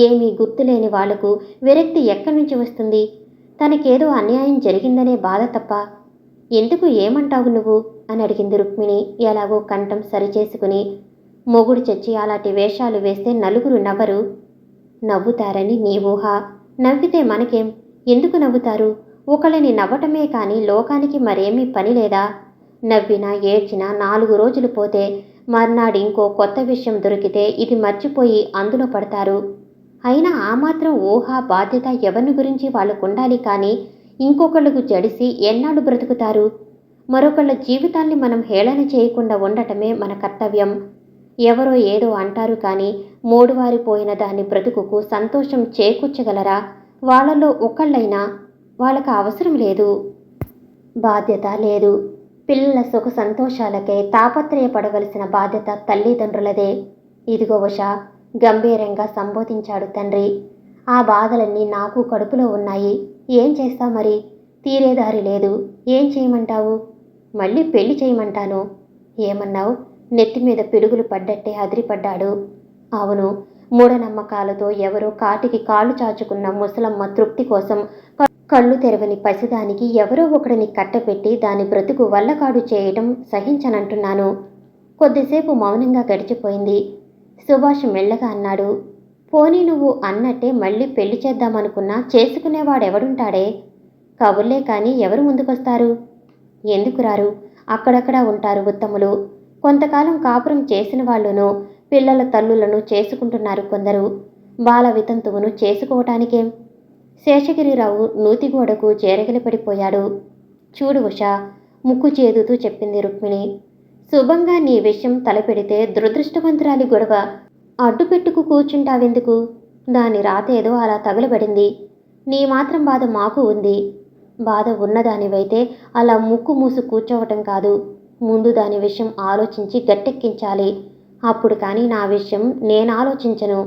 ఏమీ గుర్తులేని వాళ్లకు విరక్తి ఎక్కడి నుంచి వస్తుంది? తనకేదో అన్యాయం జరిగిందనే బాధ తప్ప. ఎందుకు, ఏమంటావు నువ్వు అని అడిగింది రుక్మిణి ఎలాగో కంఠం సరిచేసుకుని. మొగుడు చచ్చి అలాంటి వేషాలు వేస్తే నలుగురు నవ్వరు. నవ్వుతారని నీ ఊహ. నవ్వితే మనకేం? ఎందుకు నవ్వుతారు? ఒకళ్ళని నవ్వటమే కానీ లోకానికి మరేమీ పని లేదా? నవ్వినా ఏడ్చినా 4 రోజులు పోతే మర్నాడు ఇంకో కొత్త విషయం దొరికితే ఇది మర్చిపోయి అందులో పడతారు. అయినా ఆ మాత్రం ఊహ బాధ్యత ఎవరిని గురించి వాళ్ళకుండాలి. కానీ ఇంకొకళ్ళకు జడిసి ఎన్నాళ్ళు బ్రతుకుతారు? మరొకళ్ళ జీవితాన్ని మనం హేళన చేయకుండా ఉండటమే మన కర్తవ్యం. ఎవరో ఏదో అంటారు కానీ మూడువారిపోయిన దాని బ్రతుకుకు సంతోషం చేకూర్చగలరా? వాళ్ళలో ఒకళ్ళైనా? వాళ్ళకు అవసరం లేదు, బాధ్యత లేదు. పిల్లల సుఖ సంతోషాలకై తాపత్రయపడవలసిన బాధ్యత తల్లిదండ్రులదే. ఇదిగో ఉషా, గంభీరంగా సంబోధించాడు తండ్రి. ఆ బాధలన్నీ నాకు కడుపులో ఉన్నాయి. ఏం చేస్తా మరి? తీరేదారి లేదు. ఏం చేయమంటావు? మళ్ళీ పెళ్లి చేయమంటాను. ఏమన్నావు? నెత్తిమీద పిడుగులు పడ్డట్టే అదిరిపడ్డాడు. అవును, మూఢనమ్మకాలతో ఎవరో కాటికి కాళ్ళు చాచుకున్న ముసలమ్మ తృప్తి కోసం కళ్ళు తెరవని పసిదానికి ఎవరో ఒకడిని కట్టపెట్టి దాని బ్రతుకు వల్లకాడు చేయటం సహించనంటున్నాను. కొద్దిసేపు మౌనంగా గడిచిపోయింది. సుభాష్ మెల్లగా అన్నాడు, పోనీ నువ్వు అన్నట్టే మళ్ళీ పెళ్లి చేద్దామనుకున్నా చేసుకునేవాడెవడుంటాడే? కబుర్లే కానీ ఎవరు ముందుకొస్తారు? ఎందుకు రారు? అక్కడక్కడా ఉంటారు ఉత్తములు. కొంతకాలం కాపురం చేసిన వాళ్ళును పిల్లల తల్లులను చేసుకుంటున్నారు కొందరు. బాల వితంతువును చేసుకోవటానికేం? శేషగిరిరావు నూతిగోడకు చేరగిలిపడిపోయాడు. చూడు ఉషా, ముక్కు చేదుతూ చెప్పింది రుక్మిణి. శుభంగా నీ విషయం తలపెడితే దురదృష్టవంతురాలి గొడవ అడ్డుపెట్టుకు కూర్చుంటావెందుకు? దాని రాతేదో అలా తగలబడింది. నీ మాత్రం బాధ మాకు ఉంది. బాధ ఉన్నదానివైతే అలా ముక్కు మూసు కూర్చోవటం కాదు. ముందు దాని విషయం ఆలోచించి గట్టెక్కించాలి. అప్పుడు కానీ నా విషయం నేను ఆలోచించను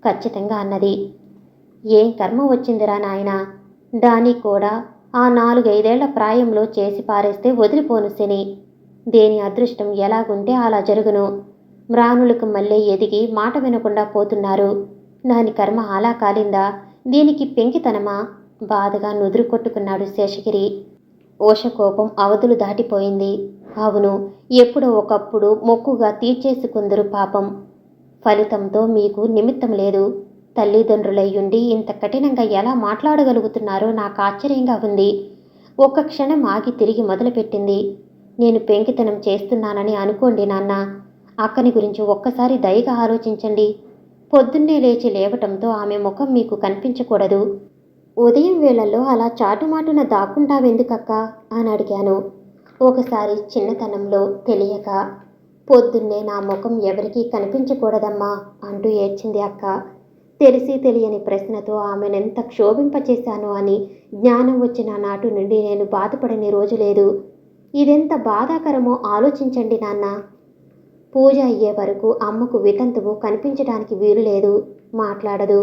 ఖచ్చితంగా అన్నది. ఏం కర్మ వచ్చిందిరా నాయనా? దానికి కూడా ఆ 4-5 ఏళ్ల ప్రాయంలో చేసి పారేస్తే వదిలిపోను శని. దేని అదృష్టం ఎలాగుంటే అలా జరుగును. మ్రానులకు మళ్ళీ ఎదిగి మాట వినకుండా పోతున్నారు. దాని కర్మ అలా కాలిందా? దీనికి పెంకితనమా? బాధగా నుదురు కొట్టుకున్నాడు శేషగిరి. ఓష కోపం అవధులు దాటిపోయింది. అవును, ఎప్పుడో ఒకప్పుడు మొక్కుగా తీర్చేసుకుందరు పాపం. ఫలితంతో మీకు నిమిత్తం లేదు. తల్లిదండ్రులయ్యుండి ఇంత కఠినంగా ఎలా మాట్లాడగలుగుతున్నారో నాకు ఆశ్చర్యంగా ఉంది. ఒక్క క్షణం ఆగి తిరిగి మొదలుపెట్టింది. నేను పెంకితనం చేస్తున్నానని అనుకోండి నాన్న. అక్కని గురించి ఒక్కసారి దయగా ఆలోచించండి. పొద్దున్నే లేచి లేవటంతో ఆమె ముఖం మీకు కనిపించకూడదు. ఉదయం వేళల్లో అలా చాటుమాటున దాక్కుంటావెందుకక్కా అని అడిగాను. ఒకసారి చిన్నతనంలో తెలియక. పొద్దున్నే నా ముఖం ఎవరికీ కనిపించకూడదమ్మా అంటూ ఏడ్చింది అక్క. తెలిసి తెలియని ప్రశ్నతో ఆమెనెంత క్షోభింపచేశాను అని జ్ఞానం వచ్చిన నాటి నుండి నేను బాధపడని రోజు లేదు. ఇదెంత బాధాకరమో ఆలోచించండి నాన్న. పూజ అయ్యే వరకు అమ్మకు వితంతువు కనిపించడానికి వీలులేదు. మాట్లాడదు.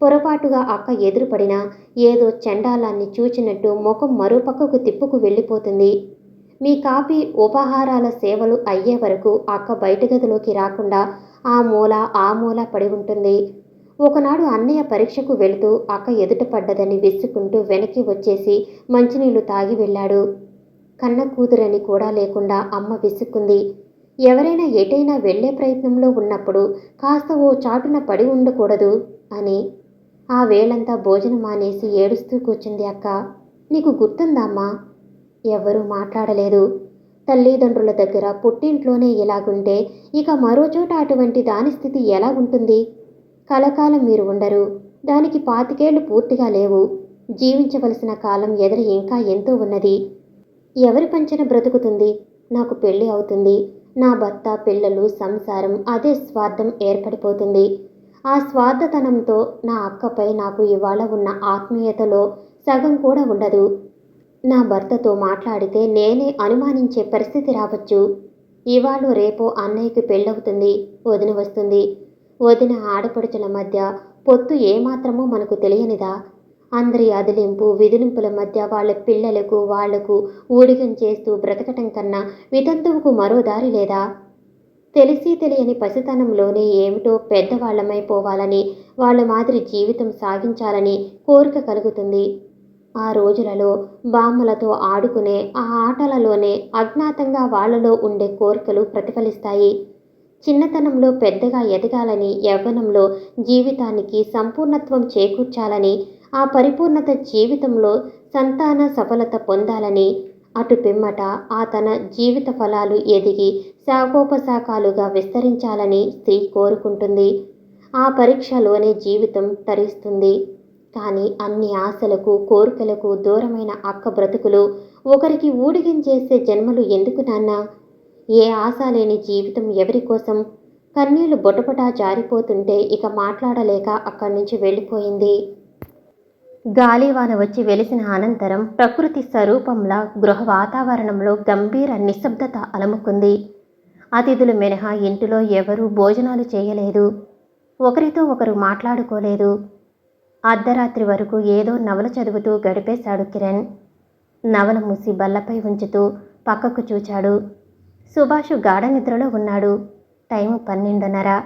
పొరపాటుగా అక్క ఎదురుపడినా ఏదో చండాలాన్ని చూచినట్టు ముఖం మరోపక్కకు తిప్పుకు వెళ్ళిపోతుంది. మీ కాఫీ ఉపాహారాల సేవలు అయ్యే వరకు అక్క బయట గదిలోకి రాకుండా ఆ మూల పడి ఉంటుంది. ఒకనాడు అన్నయ్య పరీక్షకు వెళుతూ అక్క ఎదుట పడ్డదని విసుక్కుంటూ వెనక్కి వచ్చేసి మంచినీళ్లు తాగి వెళ్ళాడు. కన్న కూతురని కూడా లేకుండా అమ్మ విసుక్కుంది. ఎవరైనా ఎటైనా వెళ్లే ప్రయత్నంలో ఉన్నప్పుడు కాస్త ఓ చాటున పడి ఉండకూడదు అని. ఆ వేళంతా భోజనం మానేసి ఏడుస్తూ కూర్చుంది అక్క. నీకు గుర్తుందమ్మా? ఎవ్వరూ మాట్లాడలేదు. తల్లిదండ్రుల దగ్గర పుట్టింట్లోనే ఇలాగుంటే ఇక మరోచోట అటువంటి దాని స్థితి ఎలా ఉంటుంది? కలకాలం మీరు ఉండరు. దానికి 25 ఏళ్లు పూర్తిగా లేవు. జీవించవలసిన కాలం ఎదురు ఇంకా ఎంతో ఉన్నది. ఎవరి పంచన బ్రతుకుతుంది? నాకు పెళ్లి అవుతుంది. నా భర్త, పిల్లలు, సంసారం, అదే స్వార్థం ఏర్పడిపోతుంది. ఆ స్వార్థతనంతో నా అక్కపై నాకు ఇవాళ ఉన్న ఆత్మీయతలో సగం కూడా ఉండదు. నా భర్తతో మాట్లాడితే నేనే అనుమానించే పరిస్థితి రావచ్చు. ఇవాళ రేపో అన్నయ్యకి పెళ్ళవుతుంది. వదిన వస్తుంది. వదిన ఆడపడుచుల మధ్య పొత్తు ఏమాత్రమో మనకు తెలియనిదా? అందరి అదిలింపు విదిలింపుల మధ్య వాళ్ళ పిల్లలకు వాళ్లకు ఊడిగం చేస్తూ బ్రతకటం కన్నా వితంతువుకు మరో దారి లేదా? తెలిసి తెలియని పసితనంలోనే ఏమిటో పెద్దవాళ్లమైపోవాలని, వాళ్ళ మాదిరి జీవితం సాగించాలని కోరిక కలుగుతుంది. ఆ రోజులలో బామ్మలతో ఆడుకునే ఆ ఆటలలోనే అజ్ఞాతంగా వాళ్లలో ఉండే కోరికలు ప్రతిఫలిస్తాయి. చిన్నతనంలో పెద్దగా ఎదగాలని, యవ్వనంలో జీవితానికి సంపూర్ణత్వం చేకూర్చాలని, ఆ పరిపూర్ణత జీవితంలో సంతాన సఫలత పొందాలని, అటు పిమ్మట ఆ తన జీవిత ఫలాలు ఎదిగి శాఖోపశాఖాలుగా విస్తరించాలని స్త్రీ కోరుకుంటుంది. ఆ పరీక్షలోనే జీవితం తరిస్తుంది. కానీ అన్ని ఆశలకు కోరికలకు దూరమైన అక్క బ్రతుకులు ఒకరికి ఊడిగం చేసే జన్మలు ఎందుకు నాన్నా? ఏ ఆశ లేని జీవితం ఎవరి కోసం? కన్నీళ్లు బొటబొటా జారిపోతుంటే ఇక మాట్లాడలేక అక్కడి నుంచి వెళ్ళిపోయింది. గాలివాన వచ్చి వెలిసిన అనంతరం ప్రకృతి స్వరూపంలా గృహ వాతావరణంలో గంభీర నిశ్శబ్దత అలముకుంది. అతిథులు మినహా ఇంటిలో ఎవరూ భోజనాలు చేయలేదు. ఒకరితో ఒకరు మాట్లాడుకోలేదు. అర్ధరాత్రి వరకు ఏదో నవల చదువుతూ గడిపేశాడు కిరణ్. నవల మూసి బల్లపై ఉంచుతూ పక్కకు చూచాడు. సుభాషు గాఢ నిద్రలో ఉన్నాడు. టైము 12:30.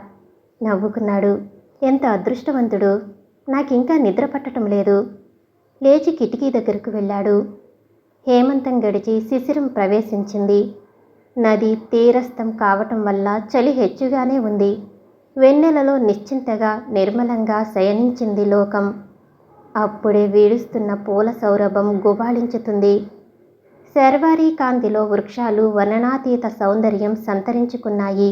నవ్వుకున్నాడు. ఎంత అదృష్టవంతుడు! నాకింకా నిద్ర పట్టడం లేదు. లేచి కిటికీ దగ్గరకు వెళ్ళాడు. హేమంతం గడిచి శిశిరం ప్రవేశించింది. నది తీరస్థం కావటం వల్ల చలి హెచ్చుగానే ఉంది. వెన్నెలలో నిశ్చింతగా నిర్మలంగా శయనించింది లోకం. అప్పుడే వీడుస్తున్న పూల సౌరభం గుబాళించుతుంది. శర్వారీ కాంతిలో వృక్షాలు వర్ణనాతీత సౌందర్యం సంతరించుకున్నాయి.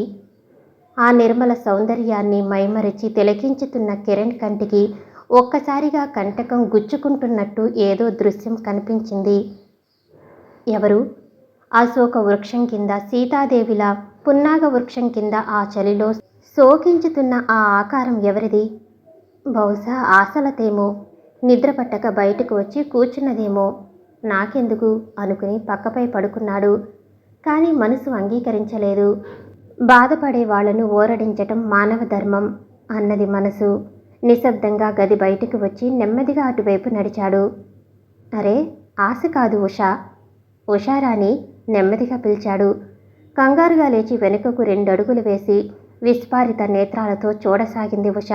ఆ నిర్మల సౌందర్యాన్ని మైమరిచి తిలకించుతున్న కిరణ్ కంటికి ఒక్కసారిగా కంటకం గుచ్చుకుంటున్నట్టు ఏదో దృశ్యం కనిపించింది. ఎవరు? అశోక వృక్షం కింద సీతాదేవిలా పున్నాగ వృక్షం కింద ఆ చలిలో శోకించుతున్న ఆ ఆకారం ఎవరిది? బహుశా ఆశలతేమో. నిద్రపట్టక బయటకు వచ్చి కూర్చున్నదేమో. నాకెందుకు అనుకుని పక్కపై పడుకున్నాడు. కానీ మనసు అంగీకరించలేదు. బాధపడే వాళ్లను ఓరడించటం మానవ ధర్మం అన్నది మనసు. నిశ్శబ్దంగా గది బయటకు వచ్చి నెమ్మదిగా అటువైపు నడిచాడు. అరే, ఆశ కాదు ఉషా. ఉషారాణి నెమ్మదిగా పిలిచాడు. కంగారుగా లేచి వెనుకకు 2 అడుగులు వేసి విస్ఫారిత నేత్రాలతో చూడసాగింది ఉష.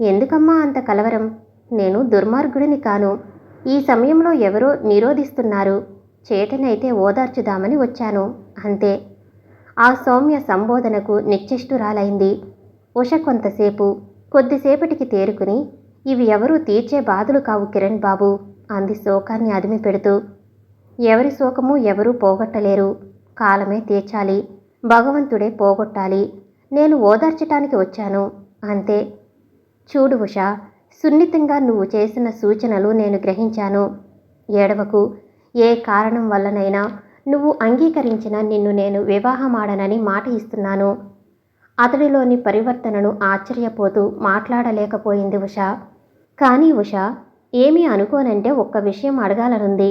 ఎందుకమ్మా అంత కలవరం? నేను దుర్మార్గుడిని కాను. ఈ సమయంలో ఎవరో నిరోధిస్తున్నారు. చేతనైతే ఓదార్చుదామని వచ్చాను అంతే. ఆ సౌమ్య సంబోధనకు నిశ్చేష్టురాలైంది ఉష. కొంతసేపు కొద్దిసేపటికి తేరుకుని, ఇవి ఎవరూ తీర్చే బాధలు కావు కిరణ్ బాబు అంది శోకాన్ని అదిమి పెడుతూ. ఎవరి శోకము ఎవరూ పోగొట్టలేరు. కాలమే తీర్చాలి. భగవంతుడే పోగొట్టాలి. నేను ఓదార్చటానికి వచ్చాను అంతే. చూడు ఉషా, సున్నితంగా నువ్వు చేసిన సూచనలు నేను గ్రహించాను. ఏడవకు. ఏ కారణం వల్లనైనా నువ్వు అంగీకరించిన నిన్ను నేను వివాహమాడనని మాట ఇస్తున్నాను. అతడిలోని పరివర్తనను ఆశ్చర్యపోతూ మాట్లాడలేకపోయింది ఉషా. కానీ ఉషా, ఏమీ అనుకోనంటే ఒక్క విషయం అడగాలనుంది.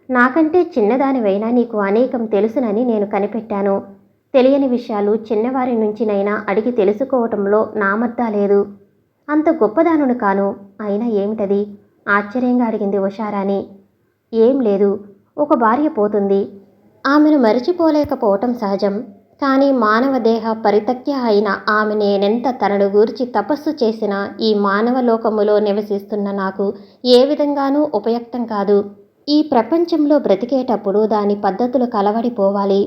నాకంటే చిన్నదానివైనా నీకు అనేకం తెలుసునని నేను కనిపెట్టాను. తెలియని విషయాలు చిన్నవారి నుంచినైనా అడిగి తెలుసుకోవటంలో నామర్దా లేదు. అంత గొప్పదానును కాను. అయినా ఏమిటది? ఆశ్చర్యంగా అడిగింది ఉషారాణి. ఏం లేదు. ఒక భార్య పోతుంది. ఆమెను మరిచిపోలేకపోవటం సహజం. కానీ మానవ దేహ పరిత్యక్త అయిన ఆమె నేనెంత తనను గూర్చి తపస్సు చేసినా ఈ మానవ లోకములో నివసిస్తున్న నాకు ఏ విధంగానూ ఉపయుక్తం కాదు. ఈ ప్రపంచంలో బ్రతికేటప్పుడు దాని పద్ధతులు కలవడిపోవాలి.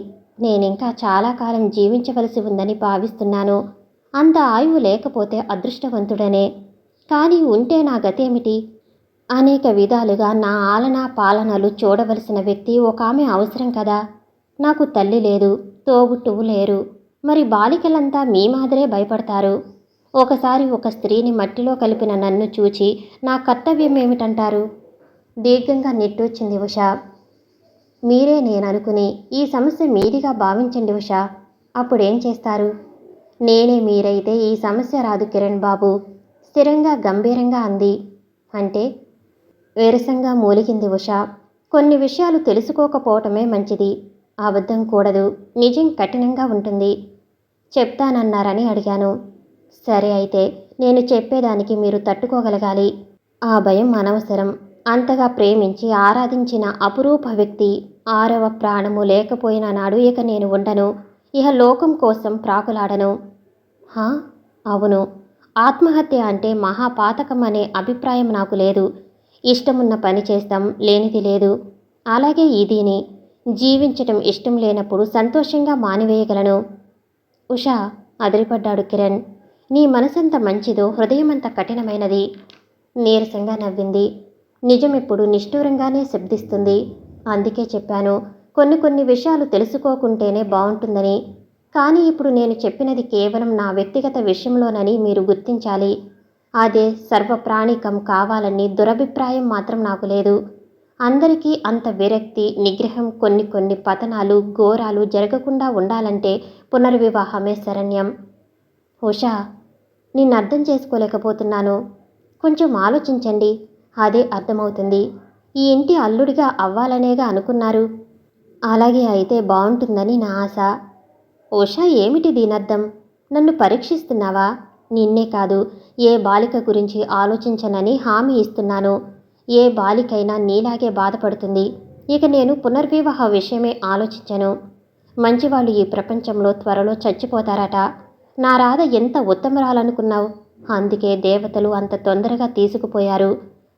నేనింకా చాలా కాలం జీవించవలసి ఉందని భావిస్తున్నాను. అంత ఆయువు లేకపోతే అదృష్టవంతుడనే. కానీ ఉంటే నా గతేమిటి? అనేక విధాలుగా నా ఆలనా పాలనలు చూడవలసిన వ్యక్తి ఒక ఆమె అవసరం కదా. నాకు తల్లి లేదు, తోబుట్టువు లేరు. మరి బాలికలంతా మీ మాదిరే భయపడతారు. ఒకసారి ఒక స్త్రీని మట్టిలో కలిపిన నన్ను చూచి నా కర్తవ్యం ఏమిటంటారు? దీర్ఘంగా నిట్టూర్చింది ఉషా. మీరే నేననుకుని ఈ సమస్య మీదిగా భావించండి ఉషా. అప్పుడేం చేస్తారు? నేనే మీరైతే ఈ సమస్య రాదు కిరణ్ బాబు స్థిరంగా గంభీరంగా అంది. అంటే? విరసంగా మూలిగింది ఉషా. కొన్ని విషయాలు తెలుసుకోకపోవటమే మంచిది. అబద్ధం కూడదు. నిజం కఠినంగా ఉంటుంది. చెప్తానన్నారని అడిగాను. సరే అయితే నేను చెప్పేదానికి మీరు తట్టుకోగలగాలి. ఆ భయం అనవసరం. అంతగా ప్రేమించి ఆరాధించిన అపురూప వ్యక్తి 6వ ప్రాణము లేకపోయిన నాడు ఇక నేను ఉండను. ఇహ లోకం కోసం ప్రాకులాడను. హా? అవును. ఆత్మహత్య అంటే మహాపాతకం అనే అభిప్రాయం నాకు లేదు. ఇష్టమున్న పని చేస్తాం, లేనిది లేదు. అలాగే ఇదిని జీవించటం ఇష్టం లేనప్పుడు సంతోషంగా మానివేయగలను. ఉషా, అదిరిపడ్డాడు కిరణ్. నీ మనసెంత మంచిదో హృదయమంత కఠినమైనది. నీరసంగా నవ్వింది. నిజమెప్పుడు నిష్ఠూరంగానే శబ్దిస్తుంది. అందుకే చెప్పాను కొన్ని విషయాలు తెలుసుకోకుంటేనే బావుంటుందని. కానీ ఇప్పుడు నేను చెప్పినది కేవలం నా వ్యక్తిగత విషయంలోనని మీరు గుర్తించాలి. అదే సర్వప్రాణికం కావాలని దురభిప్రాయం మాత్రం నాకు లేదు. అందరికీ అంత విరక్తి, నిగ్రహం, కొన్ని పతనాలు, ఘోరాలు జరగకుండా ఉండాలంటే పునర్వివాహమే శరణ్యం. ఉషా, నిన్నర్థం చేసుకోలేకపోతున్నాను. కొంచెం ఆలోచించండి. అదే అర్థమవుతుంది. ఈ ఇంటి అల్లుడిగా అవ్వాలనేగా అనుకున్నారు. అలాగే అయితే బావుంటుందని నా ఆశ. ఉషా, ఏమిటి దీనర్థం? నన్ను పరీక్షిస్తున్నావా? నిన్నే కాదు, ఏ బాలిక గురించి ఆలోచించనని హామీ ఇస్తున్నాను. ఏ బాలికైనా నీలాగే బాధపడుతుంది. ఇక నేను పునర్వివాహ విషయమే ఆలోచించను. మంచివాళ్ళు ఈ ప్రపంచంలో త్వరలో చచ్చిపోతారట. నా రాధ ఎంత ఉత్తమరాలనుకున్నావు? అందుకే దేవతలు అంత తొందరగా తీసుకుపోయారు.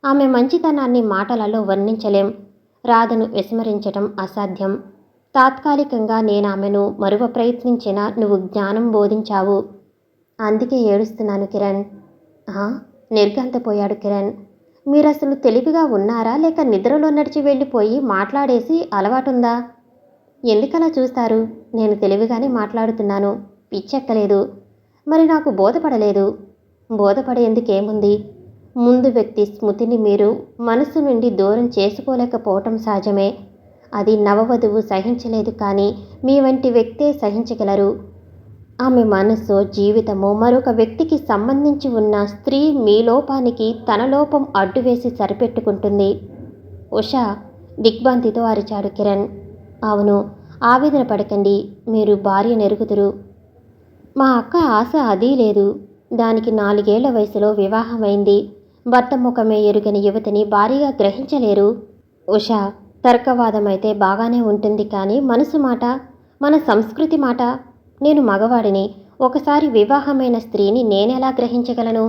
ఆమె మంచితనాన్ని మాటలలో వర్ణించలేం. రాధను విస్మరించటం అసాధ్యం. తాత్కాలికంగా నేనామెను మరువ ప్రయత్నించినా నువ్వు జ్ఞానం బోధించావు. అందుకే ఏడుస్తున్నాను కిరణ్. నిర్ఘాంతపోయాడు కిరణ్. మీరసలు తెలివిగా ఉన్నారా, లేక నిద్రలో నడిచి వెళ్ళిపోయి మాట్లాడేసి అలవాటుందా? ఎందుకలా చూస్తారు? నేను తెలివిగానే మాట్లాడుతున్నాను. పిచ్చెక్కలేదు. మరి నాకు బోధపడలేదు. బోధపడేందుకేముంది? ముందు వ్యక్తి స్మృతిని మీరు మనసు నుండి దూరం చేసుకోలేకపోవటం సహజమే. అది నవవధువు సహించలేదు, కానీ మీ వంటి వ్యక్తే సహించగలరు. ఆమె మనస్సో జీవితమో మరొక వ్యక్తికి సంబంధించి ఉన్న స్త్రీ మీ లోపానికి తన లోపం అడ్డువేసి సరిపెట్టుకుంటుంది. ఉషా, దిగ్భ్రాంతితో అరిచాడు కిరణ్. అవును, ఆవేదన పడకండి. మీరు భార్య నెరుగుదురు. మా అక్క ఆశ అదీ లేదు. దానికి 4 ఏళ్ల వయసులో వివాహమైంది. భర్త ముఖమే ఎరుగని యువతిని భార్యగా గ్రహించలేరు. ఉషా, తర్కవాదమైతే బాగానే ఉంటుంది, కానీ మనసు మాట, మన సంస్కృతి మాట. నేను మగవాడిని. ఒకసారి వివాహమైన స్త్రీని నేనెలా గ్రహించగలను?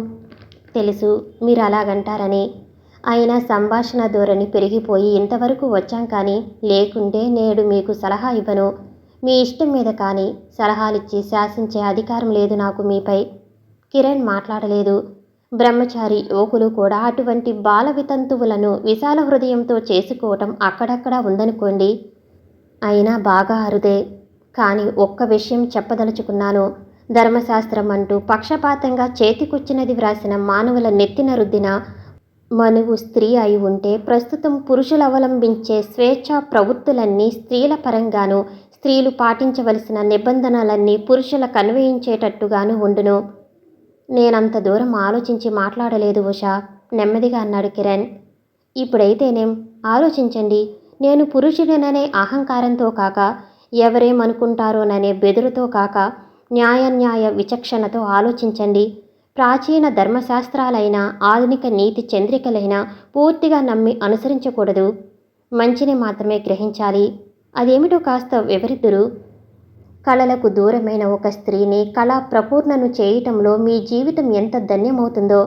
తెలుసు మీరు అలాగంటారని. అయినా సంభాషణ ధోరణి పెరిగిపోయి ఇంతవరకు వచ్చాం, కానీ లేకుంటే నేడు మీకు సలహా ఇవ్వను. మీ ఇష్టం మీద కానీ సలహాలిచ్చి శాసించే అధికారం లేదు నాకు మీపై. కిరణ్ మాట్లాడలేదు. బ్రహ్మచారి యువకులు కూడా అటువంటి బాల వితంతువులను విశాల హృదయంతో చేసుకోవటం అక్కడక్కడా ఉందనుకోండి. అయినా బాగా అరుదే. కానీ ఒక్క విషయం చెప్పదలుచుకున్నాను. ధర్మశాస్త్రం అంటూ పక్షపాతంగా చేతికొచ్చినది వ్రాసిన మానవుల నెత్తిన రుద్దిన మనువు స్త్రీ అయి ఉంటే ప్రస్తుతం పురుషులు అవలంబించే స్వేచ్ఛా ప్రవృత్తులన్నీ స్త్రీల పరంగాను, స్త్రీలు పాటించవలసిన నిబంధనలన్నీ పురుషులకు అన్వయించేటట్టుగాను ఉండును. నేనంత దూరం ఆలోచించి మాట్లాడలేదు ఉషా, నెమ్మదిగా అన్నాడు కిరణ్. ఇప్పుడైతేనేం ఆలోచించండి. నేను పురుషుడిననే అహంకారంతో కాక, ఎవరేమనుకుంటారోననే బెదురుతో కాక, న్యాయ విచక్షణతో ఆలోచించండి. ప్రాచీన ధర్మశాస్త్రాలైన ఆధునిక నీతి చంద్రికలైనా పూర్తిగా నమ్మి అనుసరించకూడదు. మంచిని మాత్రమే గ్రహించాలి. అదేమిటో కాస్త వివరిద్దురు. కళలకు దూరమైన ఒక స్త్రీని కళా ప్రపూర్ణను చేయటంలో మీ జీవితం ఎంత ధన్యమవుతుందో,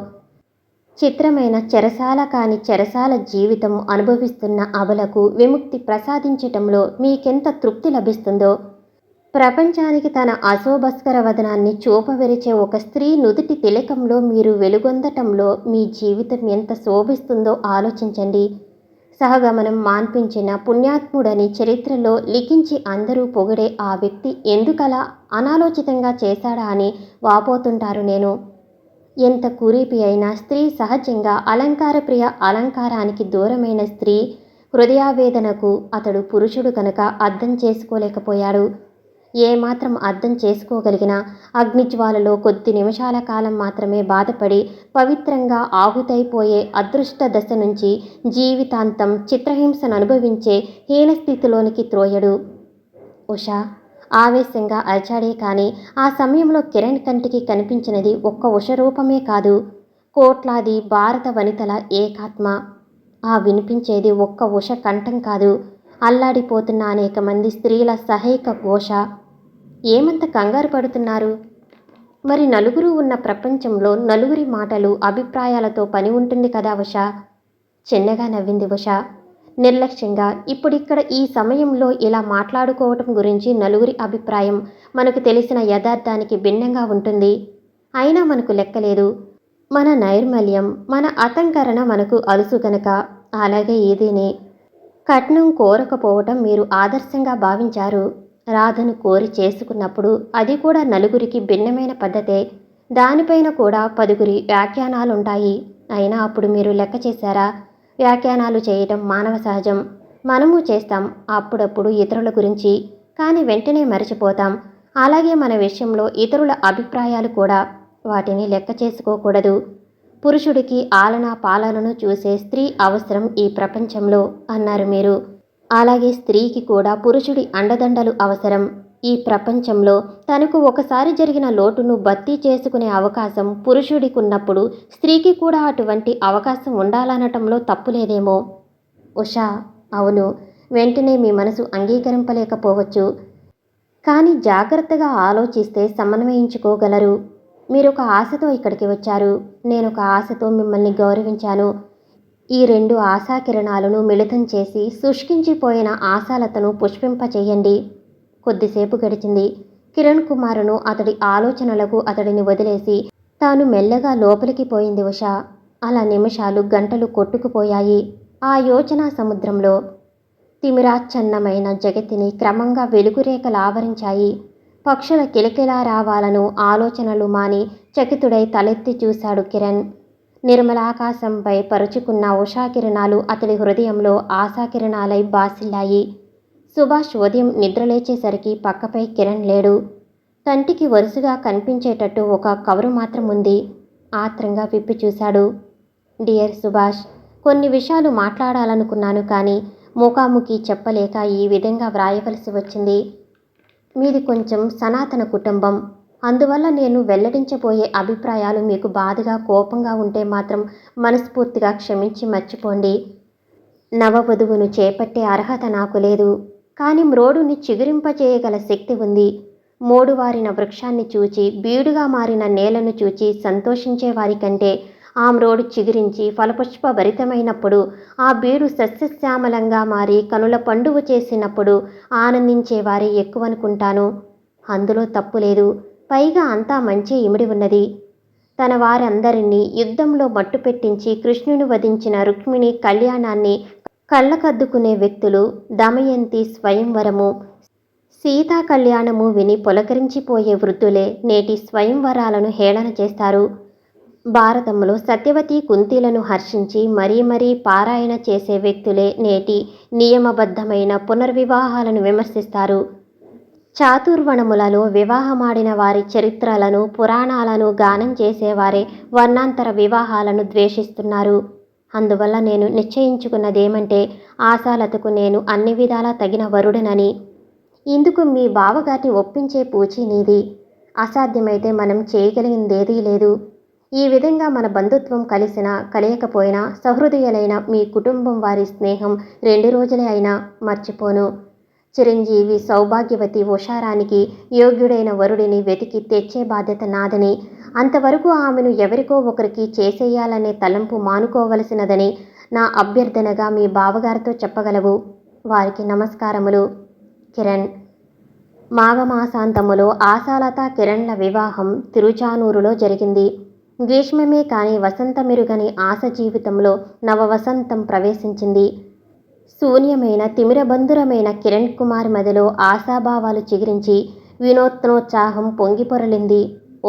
చిత్రమైన చెరసాల కాని చెరసాల జీవితం అనుభవిస్తున్న అబలకు విముక్తి ప్రసాదించటంలో మీకెంత తృప్తి లభిస్తుందో, ప్రపంచానికి తన అశోభస్కర వదనాన్ని చూపవెరిచే ఒక స్త్రీ నుదుటి తిలకంలో మీరు వెలుగొందటంలో మీ జీవితం ఎంత శోభిస్తుందో ఆలోచించండి. సహగమనం మాన్పించిన పుణ్యాత్ముడని చరిత్రలో లిఖించి అందరూ పొగిడే ఆ వ్యక్తి ఎందుకలా అనాలోచితంగా చేశాడా అని వాపోతుంటారు. నేను ఎంత కురీపి అయినా స్త్రీ సహజంగా అలంకారప్రియ, అలంకారానికి దూరమైన స్త్రీ హృదయావేదనకు అతడు పురుషుడు కనుక అర్థం చేసుకోలేకపోయాడు. ఏమాత్రం అర్థం చేసుకోగలిగినా అగ్నిజ్వాలలో కొద్ది నిమిషాల కాలం మాత్రమే బాధపడి పవిత్రంగా ఆహుతైపోయే అదృష్ట దశ నుంచి జీవితాంతం చిత్రహింసను అనుభవించే హీనస్థితిలోనికి త్రోయడు. ఉషా ఆవేశంగా అరిచాడే కానీ ఆ సమయంలో కిరణ్ కంటికి కనిపించినది ఒక్క ఉష రూపమే కాదు, కోట్లాది భారత వనితల ఏకాత్మ. ఆ వినిపించేది ఒక్క ఉష కంఠం కాదు, అల్లాడిపోతున్న అనేక మంది స్త్రీల సహైక ఘోష. ఏమంత కంగారు పడుతున్నారు? మరి నలుగురు ఉన్న ప్రపంచంలో నలుగురి మాటలు, అభిప్రాయాలతో పని ఉంటుంది కదా ఉషా. చిన్నగా నవ్వింది ఉష నిర్లక్ష్యంగా. ఇప్పుడిక్కడ ఈ సమయంలో ఇలా మాట్లాడుకోవటం గురించి నలుగురి అభిప్రాయం మనకు తెలిసిన యథార్థానికి భిన్నంగా ఉంటుంది. అయినా మనకు లెక్కలేదు. మన నైర్మల్యం, మన అతంకరణ మనకు అలుసు గనక. అలాగే ఏదేనే కట్నం కోరకపోవటం మీరు ఆదర్శంగా భావించారు. రాధను కోరి చేసుకున్నప్పుడు అది కూడా నలుగురికి భిన్నమైన పద్ధతే. దానిపైన కూడా 10గురి వ్యాఖ్యానాలుంటాయి. అయినా అప్పుడు మీరు లెక్క చేశారా? వ్యాఖ్యానాలు చేయటం మానవ సహజం. మనము చేస్తాం అప్పుడప్పుడు ఇతరుల గురించి, కానీ వెంటనే మరచిపోతాం. అలాగే మన విషయంలో ఇతరుల అభిప్రాయాలు కూడా, వాటిని లెక్క చేసుకోకూడదు. పురుషుడికి ఆలనా పాలనను చూసే స్త్రీ అవసరం ఈ ప్రపంచంలో అన్నారు మీరు. అలాగే స్త్రీకి కూడా పురుషుడి అండదండలు అవసరం. ఈ ప్రపంచంలో తనకు ఒకసారి జరిగిన లోటును భర్తీ చేసుకునే అవకాశం పురుషుడికున్నప్పుడు స్త్రీకి కూడా అటువంటి అవకాశం ఉండాలనటంలో తప్పులేదేమో. ఉషా అవును, వెంటనే మీ మనసు అంగీకరింపలేకపోవచ్చు. కానీ జాగ్రత్తగా ఆలోచిస్తే సమన్వయించుకోగలరు. మీరొక ఆశతో ఇక్కడికి వచ్చారు, నేనొక ఆశతో మిమ్మల్ని గౌరవించాను. ఈ 2 ఆశాకిరణాలను మిళితం చేసి శుష్కించిపోయిన ఆశాలతను పుష్పింపచేయండి. కొద్దిసేపు గడిచింది. కిరణ్ కుమారును అతడి ఆలోచనలకు అతడిని వదిలేసి తాను మెల్లగా లోపలికి పోయింది ఉష. అలా నిమిషాలు గంటలు కొట్టుకుపోయాయి. ఆ యోచనా సముద్రంలో తిమిరాచ్ఛన్నమైన జగతిని క్రమంగా వెలుగురేఖలు ఆవరించాయి. పక్షుల కిలకిలా రావాలను ఆలోచనలు మాని చకితుడై తలెత్తి చూశాడు కిరణ్. నిర్మలాకాశంపై పరుచుకున్న ఉషాకిరణాలు అతడి హృదయంలో ఆశాకిరణాలై బాసిల్లాయి. సుభాష్ ఉదయం నిద్రలేచేసరికి పక్కపై కిరణ్ లేడు. కంటికి వరుసగా కనిపించేటట్టు ఒక కవరు మాత్రం ఉంది. ఆత్రంగా విప్పి చూశాడు. డియర్ సుభాష్, కొన్ని విషయాలు మాట్లాడాలనుకున్నాను కానీ ముఖాముఖి చెప్పలేక ఈ విధంగా వ్రాయవలసి వచ్చింది. మీది కొంచెం సనాతన కుటుంబం. అందువల్ల నేను వెల్లడించబోయే అభిప్రాయాలు మీకు బాధగా కోపంగా ఉంటే మాత్రం మనస్ఫూర్తిగా క్షమించి మర్చిపోండి. నవవధువును చేపట్టే అర్హత నాకు లేదు, కానీ మ్రోడుని చిగురింపచేయగల శక్తి ఉంది. మోడువారిన వృక్షాన్ని చూచి, బీడుగా మారిన నేలను చూచి సంతోషించే వారి కంటే ఆ మ్రోడు చిగురించి ఫలపుష్ప భరితమైనప్పుడు, ఆ బీడు సస్యశ్యామలంగా మారి కనుల పండువ చేసినప్పుడు ఆనందించేవారే ఎక్కువనుకుంటాను. అందులో తప్పు లేదు. పైగా అంతా మంచి ఇమిడి ఉన్నది. తన వారందరినీ యుద్ధంలో మట్టుపెట్టించి కృష్ణుని వధించిన రుక్మిణి కళ్యాణాన్ని కళ్ళకద్దుకునే వ్యక్తులు దమయంతి స్వయంవరము, సీతా కళ్యాణము విని పులకరించిపోయే వృద్ధులే నేటి స్వయంవరాలను హేళన చేస్తారు. భారతంలో సత్యవతి కుంతిలను హర్షించి మరీ మరీ పారాయణ చేసే వ్యక్తులే నేటి నియమబద్ధమైన పునర్వివాహాలను విమర్శిస్తారు. చాతుర్వణములలో వివాహమాడిన వారి చరిత్రలను పురాణాలను గానం చేసేవారే వర్ణాంతర వివాహాలను ద్వేషిస్తున్నారు. అందువల్ల నేను నిశ్చయించుకున్నదేమంటే ఆశాలతకు నేను అన్ని విధాలా తగిన వరుడనని. ఇందుకు మీ బావగారిని ఒప్పించే పూచీ నీది. అసాధ్యమైతే మనం చేయగలిగిందేదీ లేదు. ఈ విధంగా మన బంధుత్వం కలిసినా కలియకపోయినా సహృదయులైన మీ కుటుంబం వారి స్నేహం 2 రోజులే అయినా మర్చిపోను. చిరంజీవి సౌభాగ్యవతి ఉషారానికి యోగ్యుడైన వరుడిని వెతికి తెచ్చే బాధ్యత నాదని, అంతవరకు ఆమెను ఎవరికో ఒకరికి చేసేయాలనే తలంపు మానుకోవలసినదని నా అభ్యర్థనగా మీ బావగారితో చెప్పగలవు. వారికి నమస్కారములు. కిరణ్. మాఘమాసాంతములో ఆశాలత కిరణ్ల వివాహం తిరుచానూరులో జరిగింది. గ్రీష్మమే కాని వసంతమెరుగని ఆశ జీవితంలో నవవసంతం ప్రవేశించింది. శూన్యమైన తిమిరబంధురమైన కిరణ్ కుమార్ మదిలో ఆశాభావాలు చిగురించి వినూత్నోత్సాహం పొంగిపొరలింది.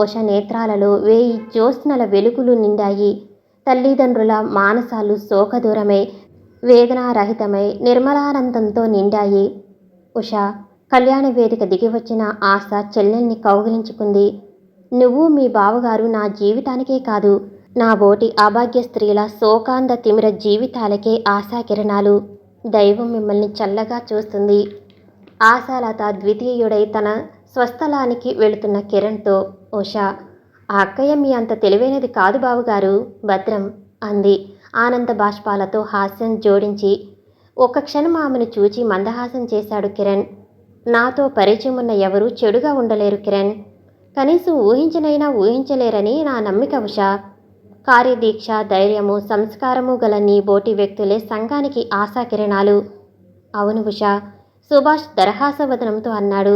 ఉష నేత్రాలలో 1000 జ్యోత్స్నల వెలుగులు నిండాయి. తల్లిదండ్రుల మానసాలు శోకదూరమై వేదనారహితమై నిర్మలానందంతో నిండాయి. ఉష కళ్యాణ వేదిక దిగివచ్చిన ఆశ చెల్లెల్ని కౌగిలించుకుంది. నువ్వు మీ బావగారు నా జీవితానికే కాదు, నా బోటి అభాగ్య స్త్రీల శోకాంధ తిమిర జీవితాలకే ఆశాకిరణాలు. దైవం మిమ్మల్ని చల్లగా చూస్తుంది. ఆశాలత ద్వితీయుడై తన స్వస్థలానికి వెళుతున్న కిరణ్తో, ఉషా, ఆ అక్కయ్య మీ అంత తెలివైనది కాదు బావుగారు, భద్రం అంది ఆనంద బాష్పాలతో హాస్యం జోడించి. ఒక్క క్షణం ఆమెను చూచి మందహాసం చేశాడు కిరణ్. నాతో పరిచయమున్న ఎవరూ చెడుగా ఉండలేరు కిరణ్. కనీసం ఊహించనైనా ఊహించలేరని నా నమ్మిక ఉషా. కార్యదీక్ష, ధైర్యము, సంస్కారము గల నీ బోటి వ్యక్తులే సంఘానికి ఆశాకిరణాలు. అవును ఉషా, సుభాష్ దరహాసవదనంతో అన్నాడు.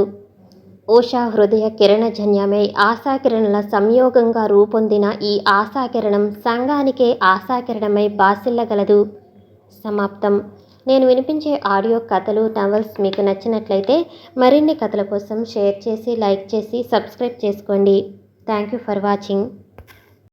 ఉషా హృదయ కిరణజన్యమై ఆశాకిరణల సంయోగంగా రూపొందిన ఈ ఆశాకిరణం సంఘానికే ఆశాకిరణమై బాసిల్లగలదు. సమాప్తం. నేను వినిపించే ఆడియో కథలు, నవల్స్ మీకు నచ్చినట్లయితే మరిన్ని కథల కోసం షేర్ చేసి, లైక్ చేసి, సబ్స్క్రైబ్ చేసుకోండి. Thank you for watching.